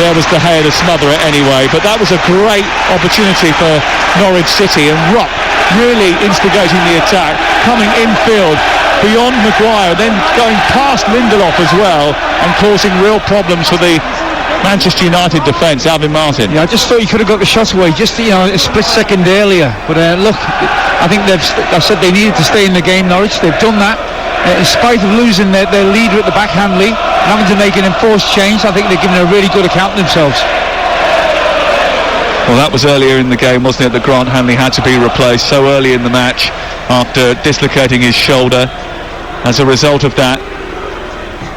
there was De Gea to smother it anyway. But that was a great opportunity for Norwich City, and Rupp really instigating the attack, coming infield beyond Maguire, then going past Lindelof as well, and causing real problems for the Manchester United defence. Alvin Martin. Yeah, I just thought he could have got the shot away just a split second earlier. But look, I think they've said they needed to stay in the game, Norwich. They've done that. In spite of losing their leader at the back, Hanley, and having to make an enforced change, I think they're giving a really good account of themselves. Well, that was earlier in the game, wasn't it, that Grant Hanley had to be replaced so early in the match after dislocating his shoulder. As a result of that,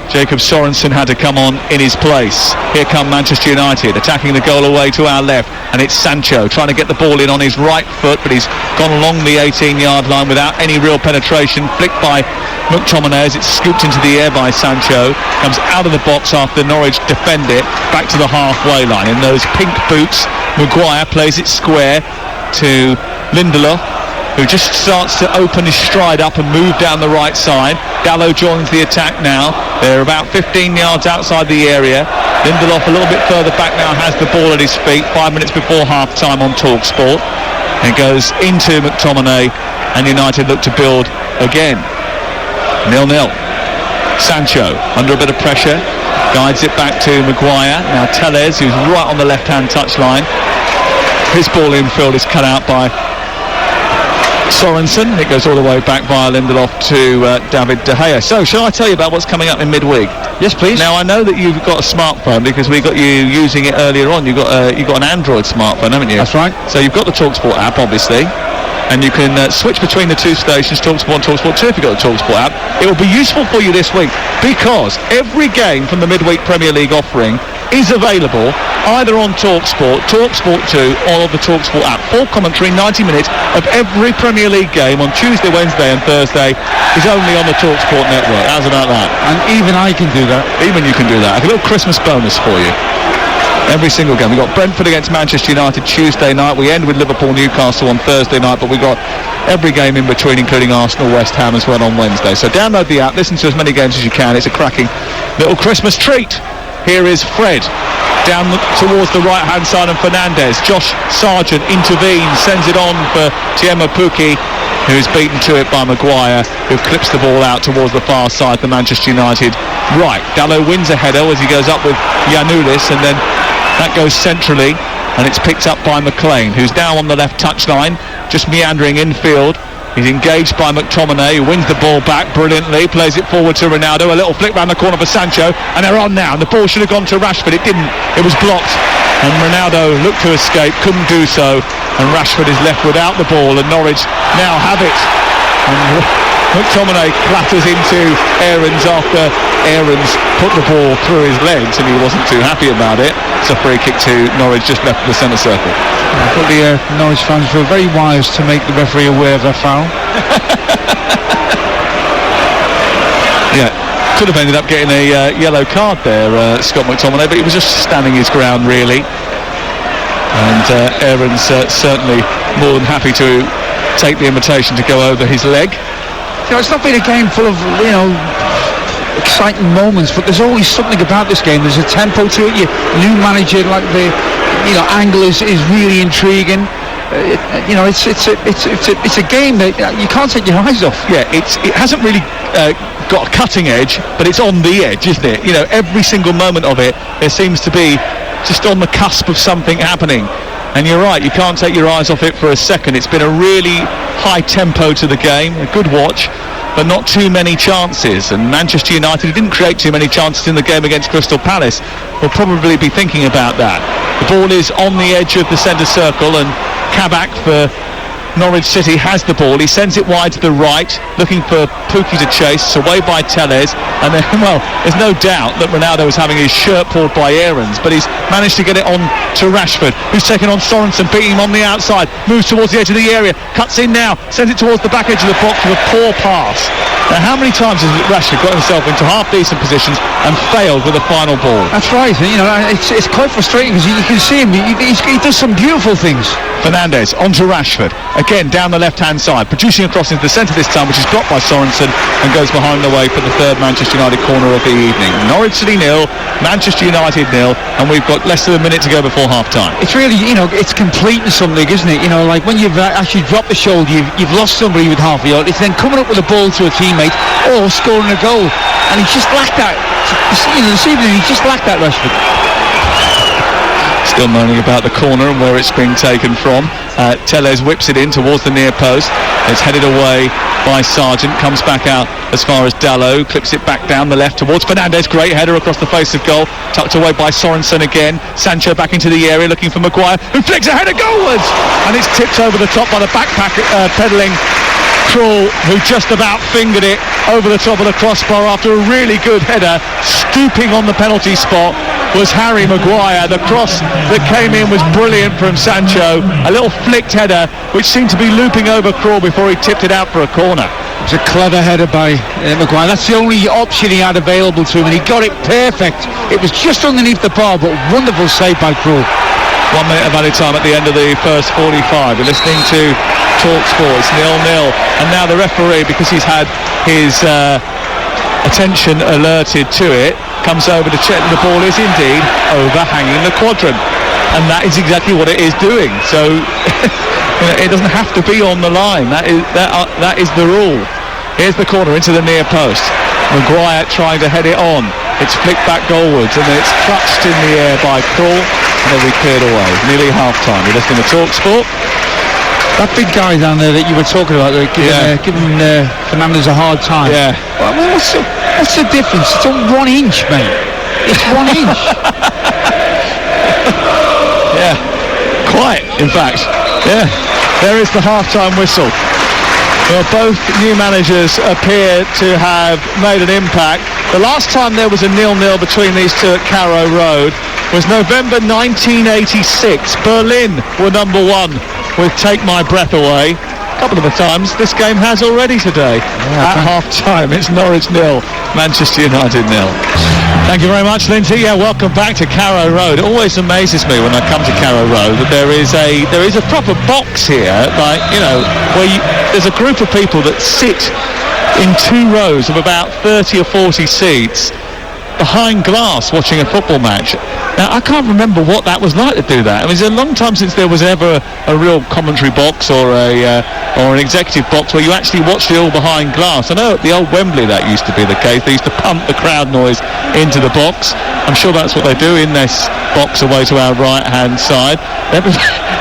Jacob Sorensen had to come on in his place. Here come Manchester United, attacking the goal away to our left, and it's Sancho trying to get the ball in on his right foot, but he's gone along the 18-yard line without any real penetration. Flicked by McTominay as it's scooped into the air by Sancho. Comes out of the box after Norwich defend it, back to the halfway line. In those pink boots, Maguire plays it square to Lindelof, who just starts to open his stride up and move down the right side. Dallow joins the attack now. They're about 15 yards outside the area. Lindelof a little bit further back now, has the ball at his feet 5 minutes before half-time on TalkSport. It goes into McTominay, and United look to build again. 0-0. Sancho under a bit of pressure, guides it back to Maguire. Now Telles, who's right on the left-hand touchline. His ball infield is cut out by Sorensen. It goes all the way back via Lindelof to David De Gea. So, shall I tell you about what's coming up in midweek? Yes, please. Now, I know that you've got a smartphone because we got you using it earlier on. You've got an Android smartphone, haven't you? That's right. So you've got the TalkSport app, obviously, and you can switch between the two stations, TalkSport and TalkSport 2, if you've got the TalkSport app. It will be useful for you this week because every game from the midweek Premier League offering is available either on TalkSport, TalkSport 2 or the TalkSport app. Full commentary, 90 minutes of every Premier League game on Tuesday, Wednesday and Thursday is only on the TalkSport network. How's about that? And even I can do that. Even you can do that. A little Christmas bonus for you. Every single game. We've got Brentford against Manchester United Tuesday night. We end with Liverpool-Newcastle on Thursday night, but we've got every game in between, including Arsenal-West Ham as well on Wednesday. So download the app, listen to as many games as you can. It's a cracking little Christmas treat. Here is Fred down towards the right-hand side and Fernandes. Josh Sargent intervenes, sends it on for Tiemo Pukki, who's beaten to it by Maguire, who clips the ball out towards the far side, the Manchester United right. Dalot wins a header as he goes up with Giannoulis, and then that goes centrally, and it's picked up by McLean, who's now on the left touchline, just meandering infield. He's engaged by McTominay, who wins the ball back brilliantly, plays it forward to Ronaldo, a little flick round the corner for Sancho, and they're on now, and the ball should have gone to Rashford. It didn't, it was blocked, and Ronaldo looked to escape, couldn't do so, and Rashford is left without the ball, and Norwich now have it. And McTominay clatters into Aarons after Aarons put the ball through his legs, and he wasn't too happy about it. It's a free kick to Norwich just left of the centre circle. I thought the Norwich fans were very wise to make the referee aware of their foul. Yeah, could have ended up getting a yellow card there, Scott McTominay, but he was just standing his ground really. And Aarons certainly more than happy to take the invitation to go over his leg. You know, it's not been a game full of, exciting moments, but there's always something about this game. There's a tempo to it. Your new manager, like the angle is really intriguing. It's a game that you can't take your eyes off. Yeah, it hasn't really got a cutting edge, but it's on the edge, isn't it? You know, every single moment of it, there seems to be just on the cusp of something happening. And you're right, you can't take your eyes off it for a second. It's been a really high tempo to the game, a good watch, but not too many chances. And Manchester United, who didn't create too many chances in the game against Crystal Palace, will probably be thinking about that. The ball is on the edge of the centre circle, and Kabak for Norwich City has the ball. He sends it wide to the right, looking for Pukki to chase. It's away by Tellez, and then, well, there's no doubt that Ronaldo is having his shirt pulled by Aarons, but he's managed to get it on to Rashford, who's taken on Sorensen, beating him on the outside, moves towards the edge of the area, cuts in now, sends it towards the back edge of the box with a poor pass. Now, how many times has Rashford got himself into half-decent positions and failed with the final ball? That's right. It's quite frustrating because you can see him. He does some beautiful things. Fernandes onto Rashford, again down the left-hand side, producing a cross into the centre this time, which is blocked by Sorensen and goes behind the way for the third Manchester United corner of the evening. Norwich City 0, Manchester United 0, and we've got less than a minute to go before half-time. It's really, it's completing something, isn't it? Like when you've actually dropped the shoulder, you've lost somebody with half a yard. It's then coming up with a ball to a teammate or scoring a goal, and he's just lacked that. This evening he just lacked that, Rashford. Still moaning about the corner and where it's being taken from. Tellez whips it in towards the near post. It's headed away by Sargent, comes back out as far as Dalot, clips it back down the left towards Fernandes. Great header across the face of goal, tucked away by Sorensen again. Sancho back into the area looking for Maguire, who flicks a header goalwards, and it's tipped over the top by the backpack pedalling Krul, who just about fingered it over the top of the crossbar after a really good header. Stooping on the penalty spot was Harry Maguire. The cross that came in was brilliant from Sancho, a little flicked header which seemed to be looping over Krul before he tipped it out for a corner. It was a clever header by Maguire. That's the only option he had available to him, and he got it perfect. It was just underneath the bar, but wonderful save by Krul. 1 minute of added time at the end of the first 45. You're listening to TalkSport. It's 0-0, and now the referee, because he's had his attention alerted to it, comes over to check that the ball is indeed overhanging the quadrant, and that is exactly what it is doing. So it doesn't have to be on the line. That is the rule. Here's the corner into the near post. Maguire trying to head it on. It's flicked back goalwards, and then it's clutched in the air by Krul, and they'll be cleared away. Nearly half time. You're listening to TalkSport. That big guy down there that you were talking about, giving Fernandez a hard time. Yeah. Well, I mean, what's the difference? It's on 1 inch, mate. It's 1 inch. Yeah, quite, in fact. Yeah, there is the half-time whistle. Well, both new managers appear to have made an impact. The last time there was a 0-0 between these two at Carrow Road was November 1986. Berlin were number one with Take My Breath Away. A couple of the times this game has already today. At half-time, it's Norwich 0, Manchester United 0. Thank you very much, Lindsay. Yeah, welcome back to Carrow Road. It always amazes me when I come to Carrow Road that there is a proper box here, like, you know, where there's a group of people that sit in 2 rows of about 30 or 40 seats behind glass watching a football match. Now, I can't remember what that was like to do that. I mean, it's a long time since there was ever a real commentary box or an executive box where you actually watched it all behind glass. I know at the old Wembley that used to be the case. They used to pump the crowd noise into the box. I'm sure that's what they do in this box away to our right-hand side.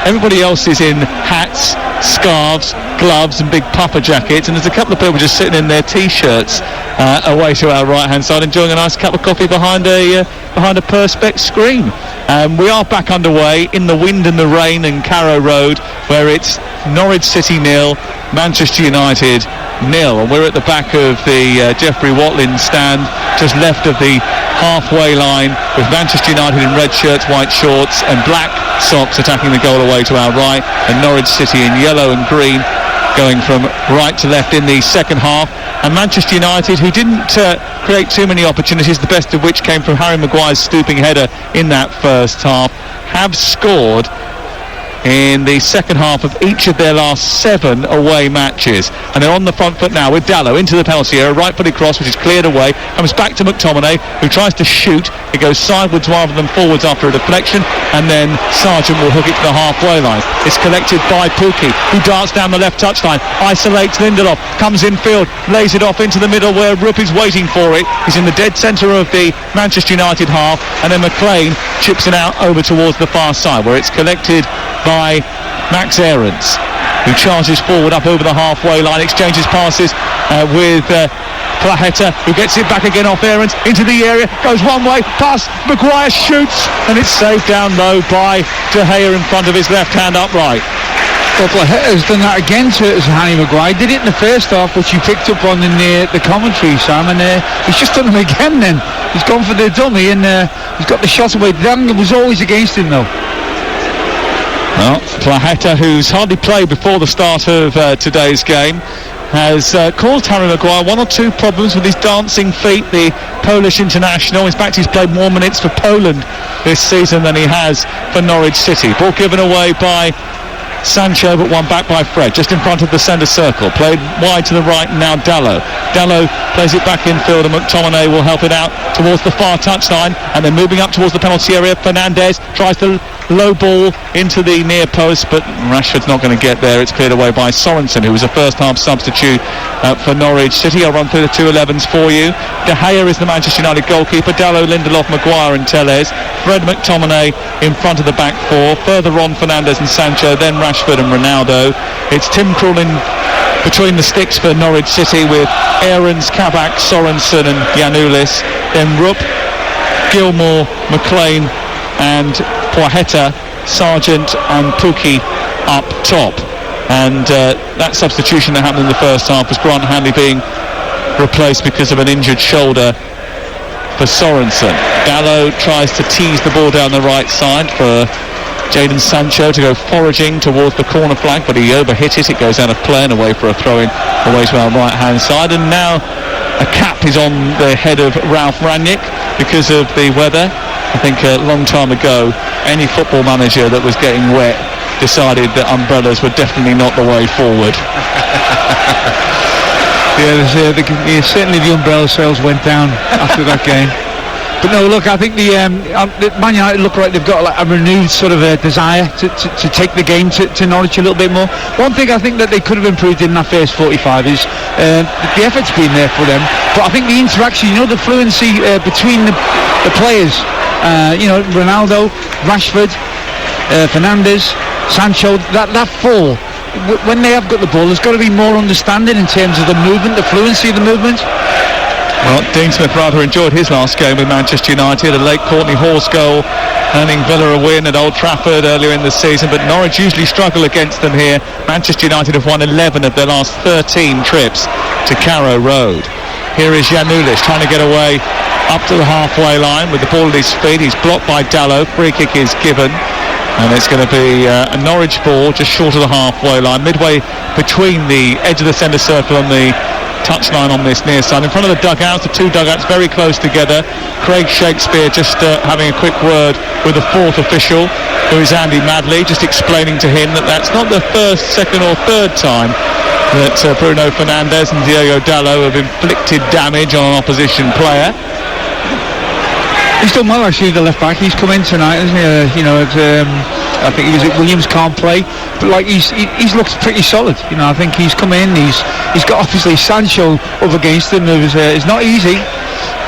Everybody else is in hats, scarves, gloves and big puffer jackets, and there's a couple of people just sitting in their T-shirts away to our right-hand side, enjoying a nice cup of coffee behind a Perspex screen. We are back underway in the wind and the rain in Carrow Road, where it's Norwich City 0, Manchester United 0, and we're at the back of the Geoffrey Watling stand, just left of the halfway line, with Manchester United in red shirts, white shorts and black socks attacking the goal away to our right, and Norwich City in yellow and green going from right to left in the second half. And Manchester United, who didn't create too many opportunities, the best of which came from Harry Maguire's stooping header in that first half, have scored in the second half of each of their last 7 away matches, and they're on the front foot now with Dallow into the penalty area, right-footed cross which is cleared away, comes back to McTominay, who tries to shoot. It goes sideways rather than forwards after a deflection, and then Sargent will hook it to the halfway line. It's collected by Pukki, who darts down the left touchline, isolates Lindelof, comes infield, lays it off into the middle where Rupp is waiting for it. He's in the dead centre of the Manchester United half, and then McLean chips it out over towards the far side, where it's collected by Max Aarons, who charges forward up over the halfway line, exchanges passes with Placheta, who gets it back again off Aarons into the area, goes one way, pass, Maguire shoots, and it's saved down low by De Gea in front of his left hand upright. Well, Placheta's done that again to Harry Maguire. Did it in the first half, which you picked up on in the commentary, Sam, and he's just done them again then. He's gone for the dummy and he's got the shot away. It was always against him though. Well, Placheta, who's hardly played before the start of today's game, has caused Harry Maguire 1 or 2 problems with his dancing feet, the Polish international. In fact, he's played more minutes for Poland this season than he has for Norwich City. Ball given away by Sancho, but won back by Fred, just in front of the centre circle. Played wide to the right, now Dallow plays it back infield, and McTominay will help it out towards the far touchline, and then moving up towards the penalty area. Fernandez tries to low ball into the near post, but Rashford's not going to get there. It's cleared away by Sorensen, who was a first half substitute for Norwich City. I'll run through the 2 11s for you. De Gea is the Manchester United goalkeeper, Dallow, Lindelof, Maguire and Tellez, Fred, McTominay in front of the back 4, further on Fernandez and Sancho, then Rashford and Ronaldo. It's Tim Krul in between the sticks for Norwich City with Aarons, Kabak, Sorensen and Giannoulis, then Rupp, Gilmour, McLean and Placheta, Sargent and Pukki up top. And that substitution that happened in the first half was Grant Hanley being replaced because of an injured shoulder for Sorensen. Dallow tries to tease the ball down the right side for Jadon Sancho to go foraging towards the corner flag, but he overhit it. It goes out of play and away for a throw-in away to our right-hand side. And now a cap is on the head of Ralph Rangnick because of the weather. I think a long time ago, any football manager that was getting wet decided that umbrellas were definitely not the way forward. Certainly the umbrella sales went down after that game. But no, look, I think the Man United look like they've got a renewed sort of a desire to take the game to Norwich a little bit more. One thing I think that they could have improved in that first 45 is the effort's been there for them. But I think the interaction, the fluency between the players, Ronaldo, Rashford, Fernandez, Sancho, that 4 when they have got the ball, there's got to be more understanding in terms of the movement, the fluency of the movement. Well, Dean Smith rather enjoyed his last game with Manchester United, a late Courtney Hause goal, earning Villa a win at Old Trafford earlier in the season, but Norwich usually struggle against them here. Manchester United have won 11 of their last 13 trips to Carrow Road. Here is Janulis trying to get away up to the halfway line with the ball at his feet. He's blocked by Dallow. Free kick is given, and it's going to be a Norwich ball just short of the halfway line, midway between the edge of the centre circle and the touchline on this near side. In front of the dugouts, the two dugouts very close together. Craig Shakespeare just having a quick word with the fourth official, who is Andy Madley, just explaining to him that that's not the first, second or third time that Bruno Fernandes and Diogo Dallow have inflicted damage on an opposition player. He's done well actually, the left back. He's come in tonight, isn't he? I think he was at Williams, can't play, but like he's looked pretty solid. I think he's come in. He's got obviously Sancho up against him. It's not easy.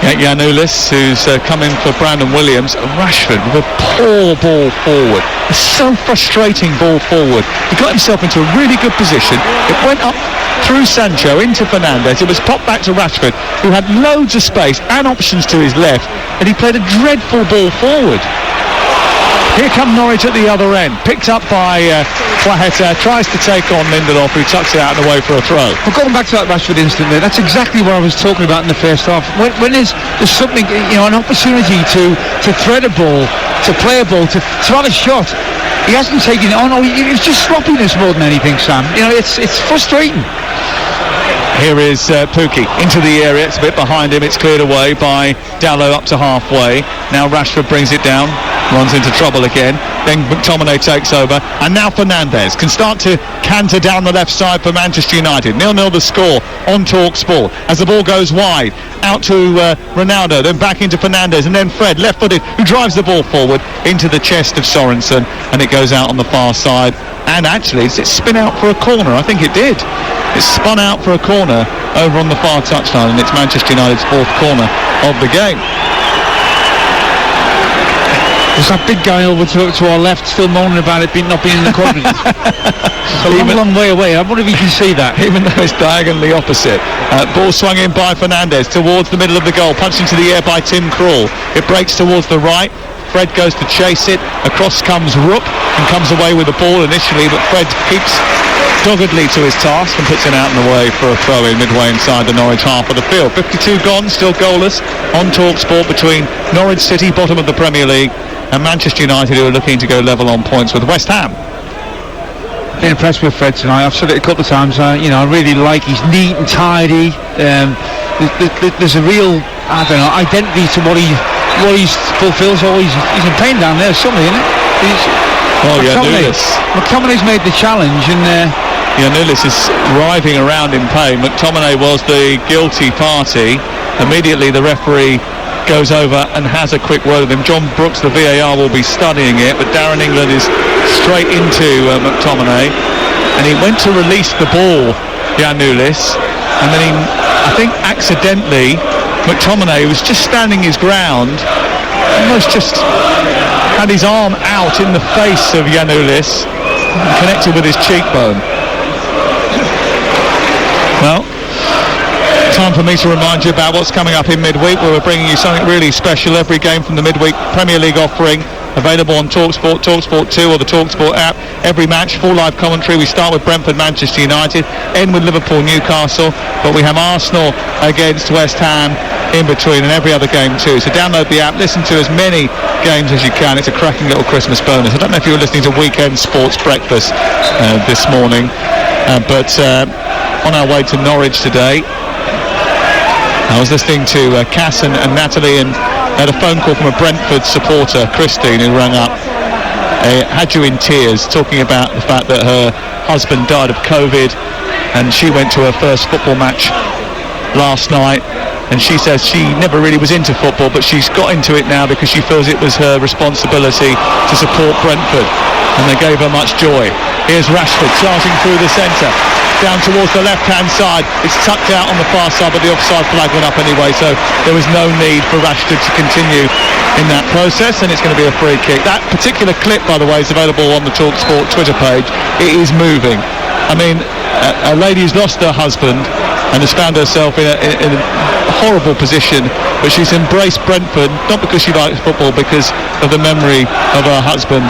Janulis, who's come in for Brandon Williams. Rashford with a poor ball forward. A so frustrating ball forward. He got himself into a really good position. It went up through Sancho into Fernandes. It was popped back to Rashford, who had loads of space and options to his left, and he played a dreadful ball forward. Here come Norwich at the other end, picked up by Plaheta, tries to take on Lindelof, who tucks it out and away for a throw. But going back to that Rashford incident there, that's exactly what I was talking about in the first half. When there's something, an opportunity to thread a ball, to play a ball, to have a shot, he hasn't taken it on. It's just sloppiness more than anything, Sam. It's frustrating. Here is Pukki into the area. It's a bit behind him. It's cleared away by Dallow up to halfway. Now Rashford brings it down, runs into trouble again. Then McTominay takes over, and now Fernandes can start to canter down the left side for Manchester United. 0-0 the score on TalkSport as the ball goes wide out to Ronaldo, then back into Fernandes, and then Fred, left-footed, who drives the ball forward into the chest of Sorensen, and it goes out on the far side. And actually, does it spin out for a corner? I think it did. It spun out for a corner over on the far touchline, and it's Manchester United's fourth corner of the game. There's that big guy over to our left still moaning about it not being in the corner. It's a long way away. I wonder if you can see that. Even though it's diagonally opposite. Ball swung in by Fernandes towards the middle of the goal, punched into the air by Tim Krul. It breaks towards the right. Fred goes to chase it. Across comes Rupp and comes away with the ball initially, but Fred keeps doggedly to his task and puts it out and away for a throw in midway inside the Norwich half of the field. 52 gone, still goalless on TalkSport between Norwich City, bottom of the Premier League, and Manchester United, who are looking to go level on points with West Ham. Been impressed with Fred tonight. I've said it a couple of times. I really like. He's neat and tidy. There's a real, identity to what he fulfills. He's in pain down there. Something, isn't it? McTominay's made the challenge, and Janulis is writhing around in pain. McTominay was the guilty party. Immediately, the referee goes over and has a quick word with him. John Brooks, the VAR, will be studying it, but Darren England is straight into McTominay, and he went to release the ball, Janulis, and then I think accidentally McTominay was just standing his ground, almost just had his arm out in the face of Janulis, connected with his cheekbone. Well, time for me to remind you about what's coming up in midweek, where we're bringing you something really special. Every game from the midweek Premier League offering available on TalkSport, TalkSport 2 or the TalkSport app. Every match, full live commentary. We start with Brentford, Manchester United, end with Liverpool, Newcastle, but we have Arsenal against West Ham in between, and every other game too. So download the app, listen to as many games as you can. It's a cracking little Christmas bonus. I don't know if you were listening to Weekend Sports Breakfast this morning, but on our way to Norwich today, I was listening to Cass and Natalie, and had a phone call from a Brentford supporter, Christine, who rang up, had you in tears, talking about the fact that her husband died of COVID, and she went to her first football match last night, and she says she never really was into football, but she's got into it now because she feels it was her responsibility to support Brentford, and they gave her much joy. Here's Rashford charging through the centre, down towards the left-hand side. It's tucked out on the far side, but the offside flag went up anyway, so there was no need for Rashford to continue in that process, and it's going to be a free kick. That particular clip, by the way, is available on the TalkSport Twitter page. It is moving. I mean, a lady who's lost her husband and has found herself in a horrible position, but she's embraced Brentford, not because she likes football, because of the memory of her husband.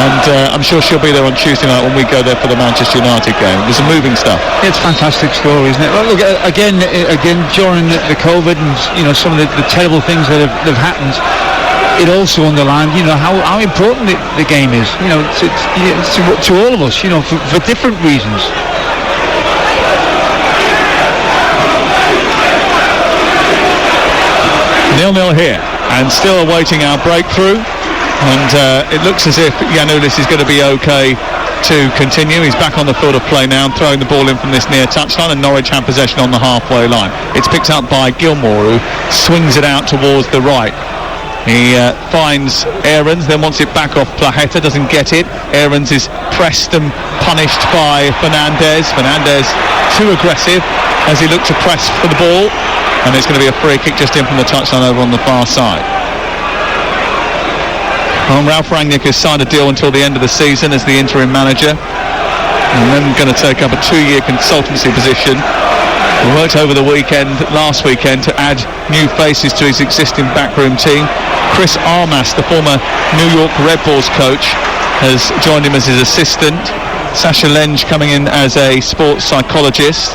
And I'm sure she'll be there on Tuesday night when we go there for the Manchester United game. It was some moving stuff. It's a fantastic story, isn't it? Well, look, again during the COVID and some of the terrible things that have happened, it also underlined how important the game is. To all of us, for different reasons. 0-0 here, and still awaiting our breakthrough. And it looks as if Giannoulis is going to be okay to continue. He's back on the field of play now, throwing the ball in from this near touchline, and Norwich have possession on the halfway line. It's picked up by Gilmour, who swings it out towards the right. He finds Aarons, then wants it back off Placheta, doesn't get it. Aarons is pressed and punished by Fernandez. Fernandez too aggressive as he looked to press for the ball, and it's going to be a free kick just in from the touchline over on the far side. Well, Ralph Rangnick has signed a deal until the end of the season as the interim manager, and then going to take up a 2-year consultancy position. He worked over the last weekend, to add new faces to his existing backroom team. Chris Armas, the former New York Red Bulls coach, has joined him as his assistant. Sasha Lenge coming in as a sports psychologist.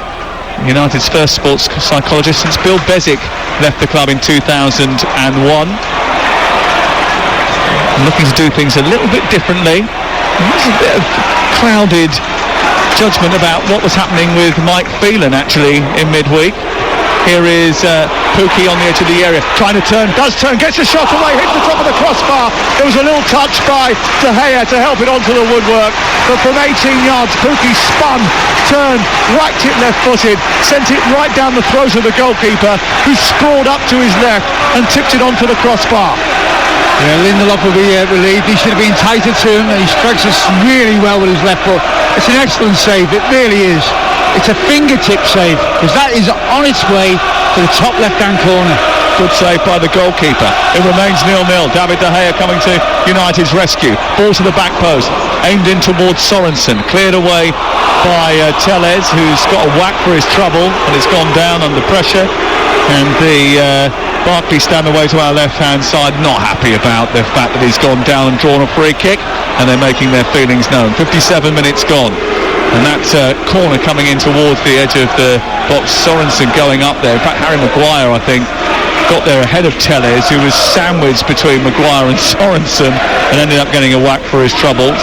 United's first sports psychologist since Bill Bezic left the club in 2001. Looking to do things a little bit differently. There's a bit of crowded judgment about what was happening with Mike Phelan actually in midweek. Here is Pukki on the edge of the area, trying to turn, gets a shot away, hits the top of the crossbar. There was a little touch by De Gea to help it onto the woodwork, but from 18 yards Pukki spun, turned, whacked it left-footed, sent it right down the throat of the goalkeeper, who scored up to his left and tipped it onto the crossbar. Yeah, Lindelof will be relieved. He should have been tighter to him. He strikes us really well with his left foot. It's an excellent save, it really is. It's a fingertip save, because that is on its way to the top left-hand corner. Good save by the goalkeeper. It remains 0-0. David De Gea coming to United's rescue. Ball to the back post, aimed in towards Sorensen. Cleared away by Tellez, who's got a whack for his trouble, and it's gone down under pressure. And the Barkley stand away to our left-hand side, not happy about the fact that he's gone down and drawn a free kick, and they're making their feelings known. 57 minutes gone. And that corner coming in towards the edge of the box. Sorensen going up there. In fact, Harry Maguire, I think, got there ahead of Tellez, who was sandwiched between Maguire and Sorensen, and ended up getting a whack for his troubles.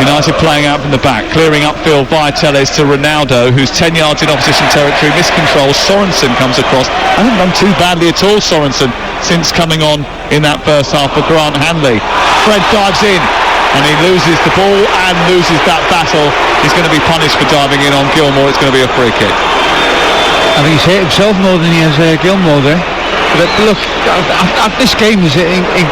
United playing out from the back, clearing upfield via Tellez to Ronaldo, who's 10 yards in opposition territory, miscontrol. Sorensen comes across. Hasn't done too badly at all, Sorensen, since coming on in that first half for Grant Hanley. Fred dives in, and he loses the ball and loses that battle. He's going to be punished for diving in on Gilmour. It's going to be a free kick. I think he's hit himself more than he has Gilmour there. But look, this game is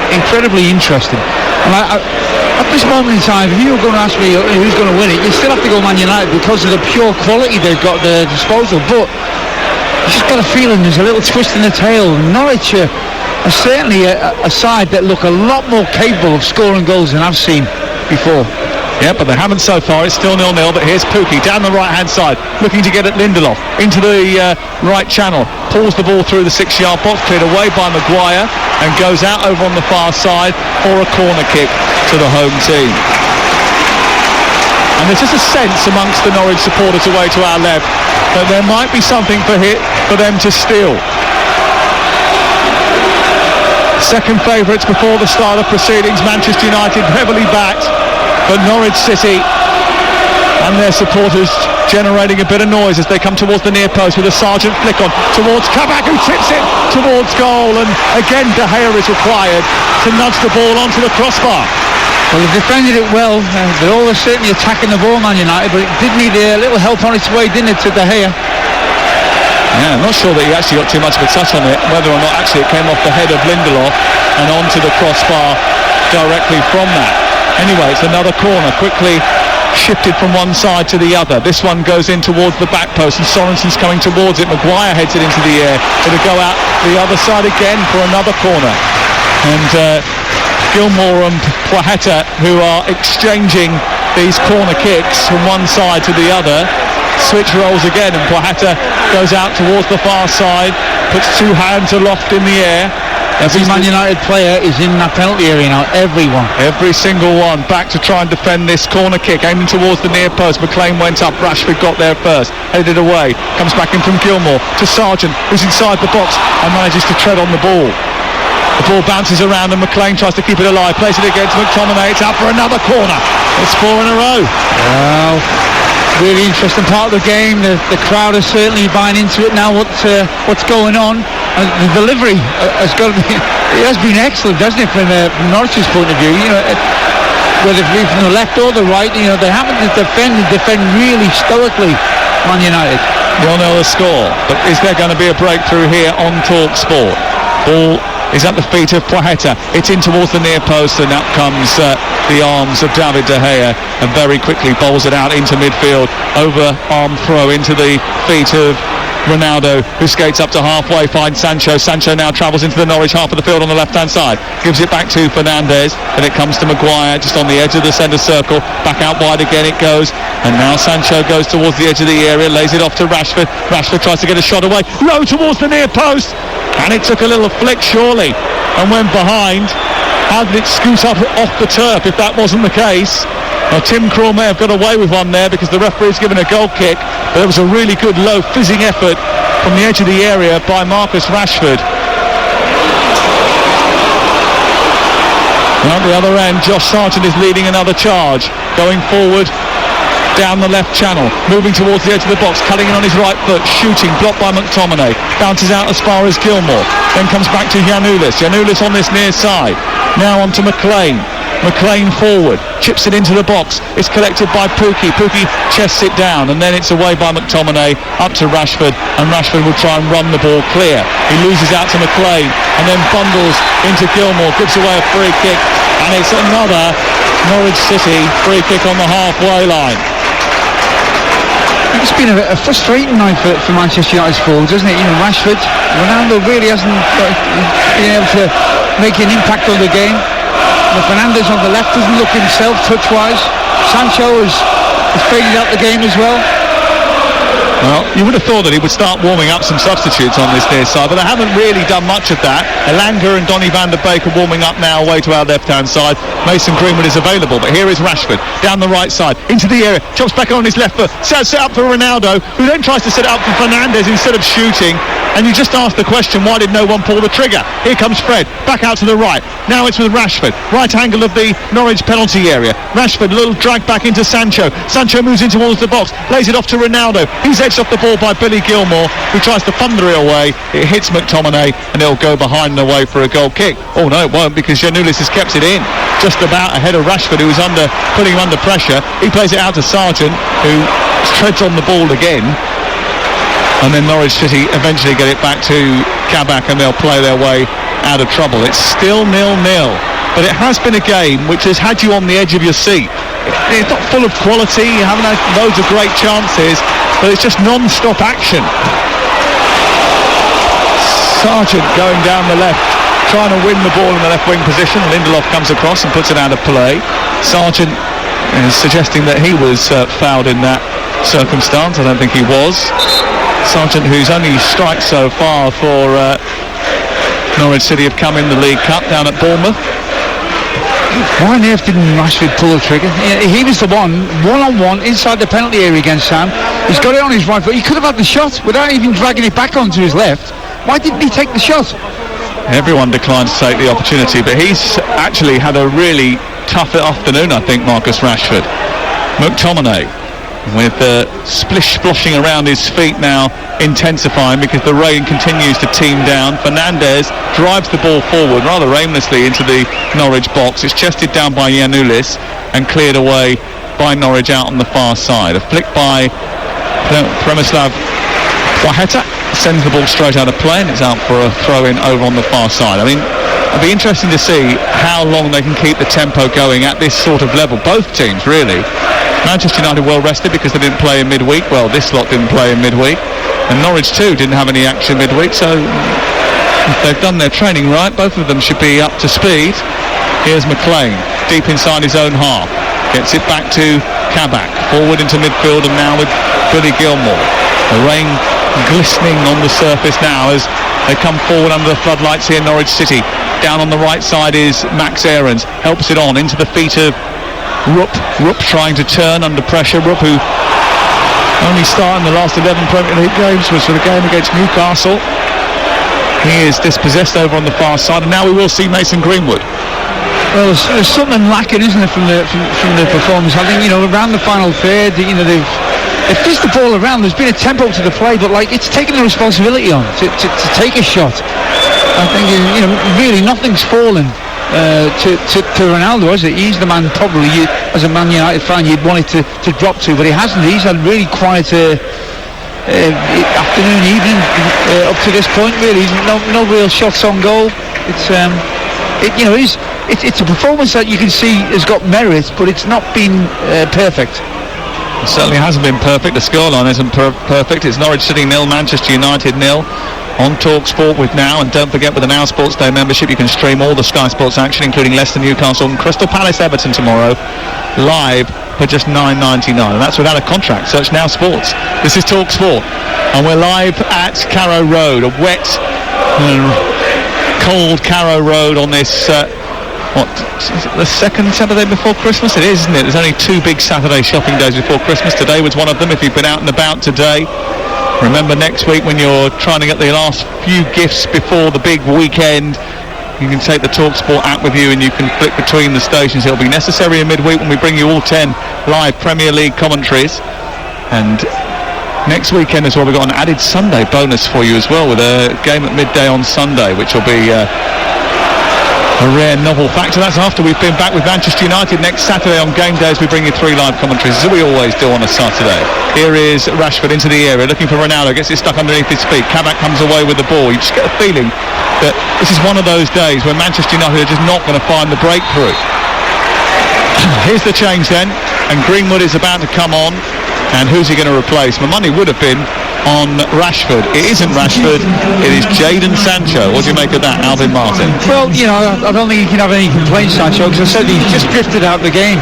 incredibly interesting. And at this moment in time, if you were going to ask me who's going to win it, you still have to go Man United because of the pure quality they've got at their disposal. But you just got a feeling there's a little twist in the tail. Norwich are certainly a side that look a lot more capable of scoring goals than I've seen before. Yeah, but they haven't so far. It's still 0-0, but here's Pukki down the right-hand side, looking to get at Lindelof, into the right channel, pulls the ball through the 6-yard box, cleared away by Maguire, and goes out over on the far side for a corner kick to the home team. And there's just a sense amongst the Norwich supporters away to our left that there might be something for them to steal. Second favourites before the start of proceedings, Manchester United heavily backed, but Norwich City and their supporters generating a bit of noise as they come towards the near post with a Sargent flick on towards Kabak, who tips it towards goal, and again De Gea is required to nudge the ball onto the crossbar. Well, they've defended it well. They're all certainly attacking the ball, Man United, but it did need a little help on its way, didn't it, to De Gea? Yeah, I'm not sure that he actually got too much of a touch on it, whether or not actually it came off the head of Lindelof and onto the crossbar directly from that. Anyway, it's another corner, quickly shifted from one side to the other. This one goes in towards the back post, and Sorensen's coming towards it. Maguire heads it into the air. It'll go out the other side again for another corner. And Gilmour and Placheta, who are exchanging these corner kicks from one side to the other. Switch rolls again, and Boyata goes out towards the far side, puts two hands aloft in the air. Every Man United player is in that penalty area now, everyone. Every single one back to try and defend this corner kick, aiming towards the near post. McLean went up, Rashford got there first, headed away, comes back in from Gilmour to Sargent, who's inside the box and manages to tread on the ball. The ball bounces around and McLean tries to keep it alive, plays it against McTominay. It's out for another corner. It's 4 in a row. Well, really interesting part of the game. The crowd is certainly buying into it now. What's going on? And the delivery has been excellent, hasn't it, from Norwich's point of view? Whether it be from the left or the right, they happen to defend really stoically. Man United. We'll know the score, but is there going to be a breakthrough here on Talk Sport? Ball is at the feet of Boyata. It's in towards the near post, and out comes the arms of David De Gea, and very quickly bowls it out into midfield. Over arm throw into the feet of Ronaldo, who skates up to halfway, finds Sancho. Sancho now travels into the Norwich half of the field on the left-hand side, gives it back to Fernandes, and it comes to Maguire just on the edge of the centre circle. Back out wide again it goes, and now Sancho goes towards the edge of the area, lays it off to Rashford. Rashford tries to get a shot away, low towards the near post, and it took a little flick surely and went behind. How did it scoot up off the turf if that wasn't the case? Now, Tim Krul may have got away with one there because the referee's given a goal kick, but there was a really good low fizzing effort from the edge of the area by Marcus Rashford. And at the other end, Josh Sargent is leading another charge, going forward down the left channel, moving towards the edge of the box, cutting in on his right foot, shooting, blocked by McTominay, bounces out as far as Gilmour, then comes back to Giannoulis on this near side, now on to McLean forward, chips it into the box, it's collected by Pukki chests it down, and then it's away by McTominay, up to Rashford, and Rashford will try and run the ball clear. He loses out to McLean, and then bundles into Gilmour, gives away a free kick, and it's another Norwich City free kick on the halfway line. It's been a frustrating night for Manchester United's forwards, hasn't it? Rashford, Ronaldo really hasn't been able to make an impact on the game. Fernandes on the left doesn't look himself touch-wise. Sancho has faded out the game as well. Well, you would have thought that he would start warming up some substitutes on this near side, but they haven't really done much of that. Elanga and Donny van de Beek are warming up now away to our left-hand side. Mason Greenwood is available, but here is Rashford down the right side, into the area, chops back on his left foot, sets it up for Ronaldo, who then tries to set it up for Fernandes instead of shooting. And you just ask the question, why did no one pull the trigger? Here comes Fred, back out to the right. Now it's with Rashford, right angle of the Norwich penalty area. Rashford, a little drag back into Sancho. Sancho moves in towards the box, lays it off to Ronaldo. He's edged off the ball by Billy Gilmour, who tries to thunder it away. It hits McTominay, and it'll go behind and away for a goal kick. Oh no, it won't, because Giannoulis has kept it in, just about ahead of Rashford, who was putting him under pressure. He plays it out to Sargent, who treads on the ball again. And then Norwich City eventually get it back to Kabak, and they'll play their way out of trouble. It's still 0-0, but it has been a game which has had you on the edge of your seat. It's not full of quality, you haven't had loads of great chances, but it's just non-stop action. Sargent going down the left, trying to win the ball in the left wing position. Lindelof comes across and puts it out of play. Sargent is suggesting that he was fouled in that circumstance. I don't think he was. Sargent, who's only striked so far for Norwich City, have come in the League Cup down at Bournemouth. Why on earth didn't Rashford pull the trigger? He was the one-on-one inside the penalty area against Sam. He's got it on his right foot. He could have had the shot without even dragging it back onto his left. Why didn't he take the shot? Everyone declined to take the opportunity, but he's actually had a really tough afternoon, I think, Marcus Rashford. McTominay, with the splish-sploshing around his feet now intensifying because the rain continues to team down. Fernandes drives the ball forward rather aimlessly into the Norwich box. It's chested down by Giannoulis and cleared away by Norwich out on the far side. A flick by Przemysław Boyata sends the ball straight out of play, and it's out for a throw-in over on the far side. I mean, it'll be interesting to see how long they can keep the tempo going at this sort of level. Both teams, really. Manchester United well rested because they didn't play in midweek. Well, this lot didn't play in midweek, and Norwich too didn't have any action midweek, so if they've done their training right, both of them should be up to speed. Here's McLean, deep inside his own half, Gets it back to Kabak, forward into midfield, and now with Billy Gilmore. The rain glistening on the surface now as they come forward under the floodlights here in Norwich City. Down on the right side is Max Aarons, helps it on into the feet of Rupp. Rupp trying to turn under pressure. Rupp, who only started in the last 11 Premier League games, was for the game against Newcastle. He is dispossessed over on the far side, and now we will see Mason Greenwood. Well, there's something lacking, isn't it, from the performance? I think, around the final third, they've fizzed the ball around. There's been a tempo to the play, but it's taken the responsibility on to take a shot. I think really nothing's fallen to Ronaldo, has it? He's the man probably, as a Man United fan, you'd want it to drop to, but he hasn't. He's had really quite afternoon, evening up to this point. Really, no real shots on goal. It's a performance that you can see has got merit, but it's not been perfect. It certainly hasn't been perfect. The scoreline isn't perfect. It's Norwich City 0, Manchester United 0 on TalkSport with Now. And don't forget, with the Now Sports Day membership, you can stream all the Sky Sports action, including Leicester, Newcastle and Crystal Palace Everton tomorrow, live for just $9.99. And that's without a contract. Search Now Sports. This is TalkSport, and we're live at Carrow Road, a wet, cold Carrow Road on this the second Saturday before Christmas? It is, isn't it? There's only 2 big Saturday shopping days before Christmas. Today was one of them. If you've been out and about today, remember next week when you're trying to get the last few gifts before the big weekend, you can take the TalkSport app with you and you can flick between the stations. It'll be necessary in midweek when we bring you all 10 live Premier League commentaries. And next weekend as well, we've got an added Sunday bonus for you as well, with a game at midday on Sunday, which will be a rare novel factor. That's after we've been back with Manchester United next Saturday on game days. We bring you 3 live commentaries, as we always do on a Saturday. Here is Rashford into the area, looking for Ronaldo, gets it stuck underneath his feet. Kabak comes away with the ball. You just get a feeling that this is one of those days where Manchester United are just not going to find the breakthrough. Here's the change then, and Greenwood is about to come on. And who's he going to replace? My money would have been on Rashford. It isn't Rashford, it is Jadon Sancho. What do you make of that, Alvin Martin? Well, I don't think you can have any complaints, Sancho, because I said he's just drifted out of the game.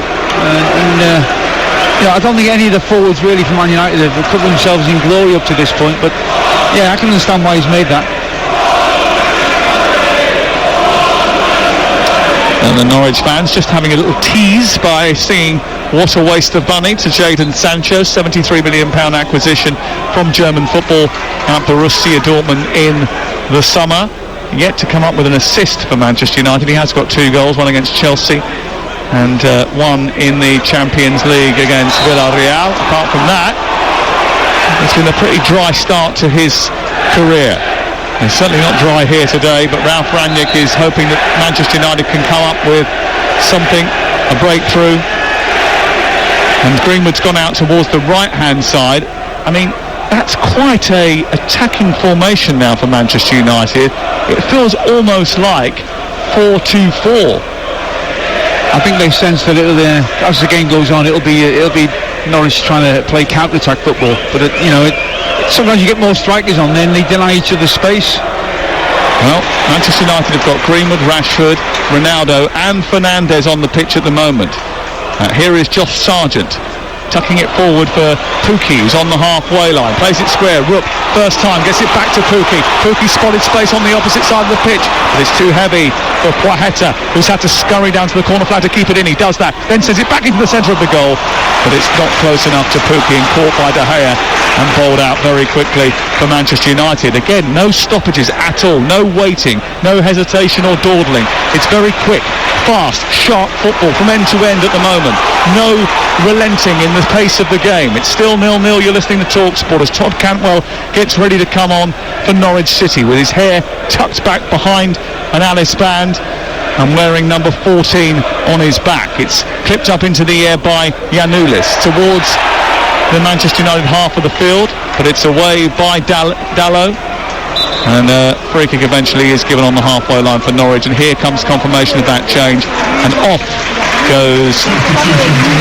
I don't think any of the forwards really from Man United have covered themselves in glory up to this point. But yeah, I can understand why he's made that. And the Norwich fans just having a little tease by singing "What a Waste of Money" to Jadon Sancho. £73 million acquisition from German football at Borussia Dortmund in the summer. Yet to come up with an assist for Manchester United. He has got 2 goals, one against Chelsea and one in the Champions League against Villarreal. Apart from that, it's been a pretty dry start to his career. It's certainly not dry here today, but Ralf Rangnick is hoping that Manchester United can come up with something, a breakthrough. And Greenwood's gone out towards the right-hand side. I mean, that's quite a attacking formation now for Manchester United. It feels almost like 4-2-4. I think they sensed a little as the game goes on, it'll be Norwich trying to play counter-attack football, but sometimes you get more strikers on, then they deny each other space. Well, Manchester United have got Greenwood, Rashford, Ronaldo and Fernandes on the pitch at the moment. Here is Josh Sargent tucking it forward for Pukki, who's on the halfway line, plays it square. Rupp, first time, gets it back to Pukki. Pukki spotted space on the opposite side of the pitch, but it's too heavy for Poiheta, who's had to scurry down to the corner flag to keep it in. He does that, then sends it back into the centre of the goal, but it's not close enough to Pukki, and caught by De Gea and bowled out very quickly for Manchester United. Again, no stoppages at all, no waiting, no hesitation or dawdling. It's very quick, fast, sharp football from end to end at the moment. No relenting in the pace of the game. It's still 0-0. You're listening to TalkSport as Todd Cantwell gets ready to come on for Norwich City with his hair tucked back behind an Alice band and wearing number 14 on his back. It's clipped up into the air by Giannoulis towards the Manchester United half of the field, but it's away by Dalot. And free kick eventually is given on the halfway line for Norwich, and here comes confirmation of that change, and off goes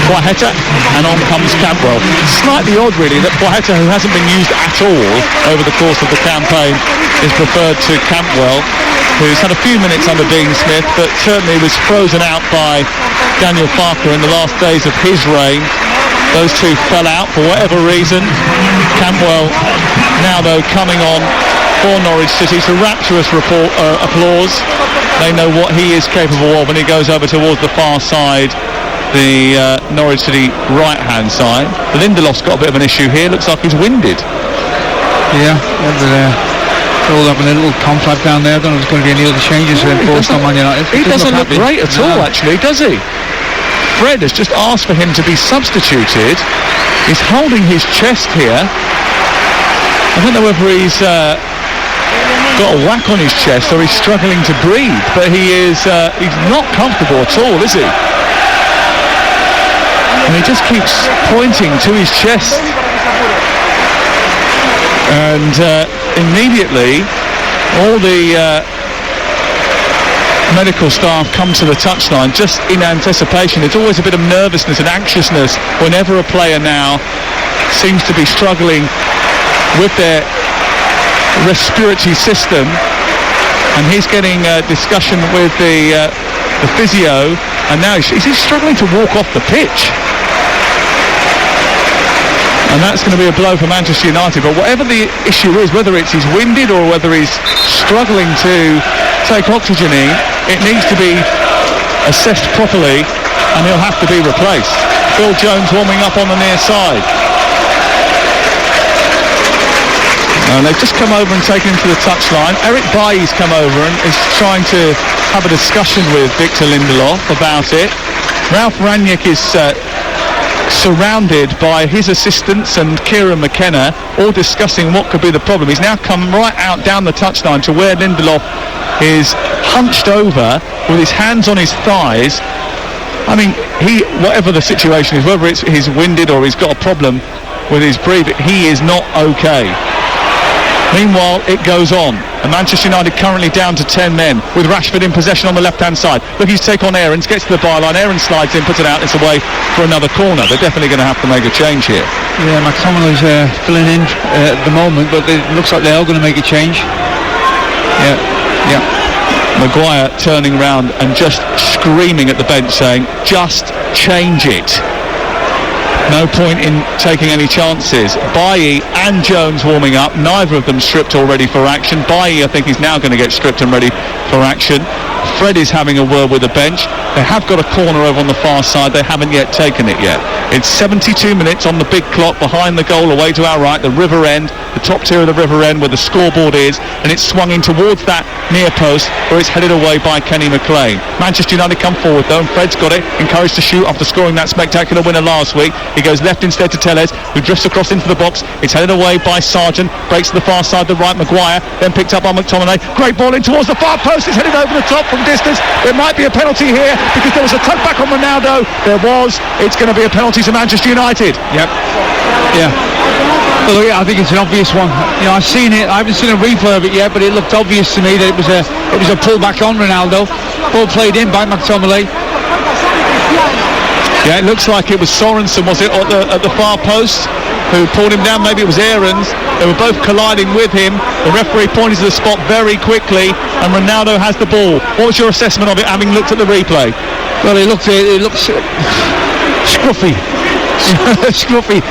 Poiheta and on comes Cantwell. Slightly odd really that Poiheta, who hasn't been used at all over the course of the campaign, is preferred to Cantwell. who's had a few minutes under Dean Smith, but certainly was frozen out by Daniel Farke in the last days of his reign. Those two fell out for whatever reason. Campbell now, though, coming on for Norwich City to rapturous applause. They know what he is capable of when he goes over towards the far side, the Norwich City right-hand side. Lindelof's got a bit of an issue here. Looks like he's winded. Yeah, they're all having a little conflict down there. I don't know if there's going to be any other changes enforced on Man United. He doesn't look great at all, actually, does he? Fred has just asked for him to be substituted. He's holding his chest here. I don't know whether he's got a whack on his chest or he's struggling to breathe, but he's not comfortable at all, is he? And he just keeps pointing to his chest. And immediately all the medical staff come to the touchline just in anticipation. There's always a bit of nervousness and anxiousness whenever a player now seems to be struggling with their respiratory system, and he's getting a discussion with the physio, and now he's struggling to walk off the pitch. And that's going to be a blow for Manchester United. But whatever the issue is, whether it's he's winded or whether he's struggling to take oxygen in, it needs to be assessed properly, and he'll have to be replaced. Phil Jones warming up on the near side. And they've just come over and taken him to the touchline. Eric Bailly's come over and is trying to have a discussion with Victor Lindelof about it. Ralph Rangnick is surrounded by his assistants and Kieran McKenna, all discussing what could be the problem. He's now come right out down the touchline to where Lindelof is hunched over with his hands on his thighs. I mean, whatever the situation is, whether it's he's winded or he's got a problem with his breathing, he is not okay. Meanwhile, it goes on. And Manchester United currently down to 10 men, with Rashford in possession on the left-hand side. Looking to take on Aarons, gets to the byline. Aarons slides in, puts it out. It's away for another corner. They're definitely going to have to make a change here. Yeah, McTominay's filling in at the moment, but it looks like they are going to make a change. Yeah. Maguire turning round and just screaming at the bench, saying, just change it. No point in taking any chances. Bailly and Jones warming up, neither of them stripped already for action. Bailly, I think, is now going to get stripped and ready for action. Fred is having a word with the bench. They have got a corner over on the far side. They haven't yet taken it yet. It's 72 minutes on the big clock behind the goal, away to our right, the river end, the top tier of the river end where the scoreboard is, and it's swung in towards that near post where it's headed away by Kenny McLean. Manchester United come forward though, and Fred's got it, encouraged to shoot after scoring that spectacular winner last week. He goes left instead to Tellez, who drifts across into the box. It's headed away by Sargent, breaks to the far side, the right, Maguire, then picked up by McTominay. Great ball in towards the far post, it's headed over the top from distance. There might be a penalty here because there was a tuck back on Ronaldo. There was. It's going to be a penalty to Manchester United. Yep. Yeah. Well, yeah, I think it's an obvious one. You know, I've seen it. I haven't seen a replay of it yet, but it looked obvious to me that it was a pull back on Ronaldo. Ball played in by McTominay. Yeah, it looks like it was Sorensen, was it, at the far post, who pulled him down. Maybe it was Aarons. They were both colliding with him. The referee pointed to the spot very quickly, and Ronaldo has the ball. What was your assessment of it, having looked at the replay? Well, it looks scruffy. Scruffy.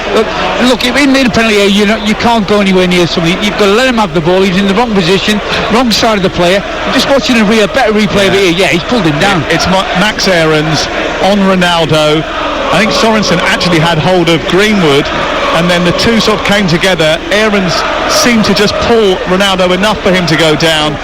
Look, if in the penalty area, you can't go anywhere near somebody. You've got to let him have the ball. He's in the wrong position, wrong side of the player. I'm just watching a better replay of it here. Yeah, he's pulled him down. It's Max Aarons on Ronaldo. I think Sorensen actually had hold of Greenwood, and then the two sort of came together. Aarons seemed to just pull Ronaldo enough for him to go down,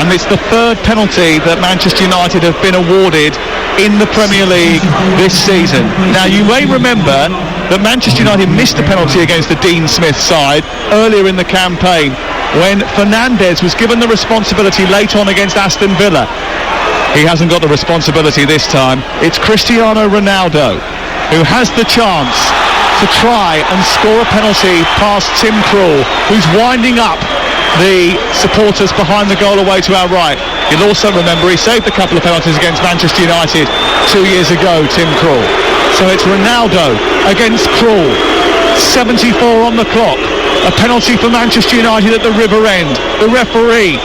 and it's the third penalty that Manchester United have been awarded in the Premier League this season. Now, you may remember that Manchester United missed a penalty against the Dean Smith side earlier in the campaign when Fernandes was given the responsibility late on against Aston Villa. He hasn't got the responsibility this time. It's Cristiano Ronaldo who has the chance to try and score a penalty past Tim Krul, who's winding up the supporters behind the goal away to our right. You'll also remember he saved a couple of penalties against Manchester United 2 years ago, Tim Krul. So it's Ronaldo against Krul. 74 on the clock. A penalty for Manchester United at the river end. The referee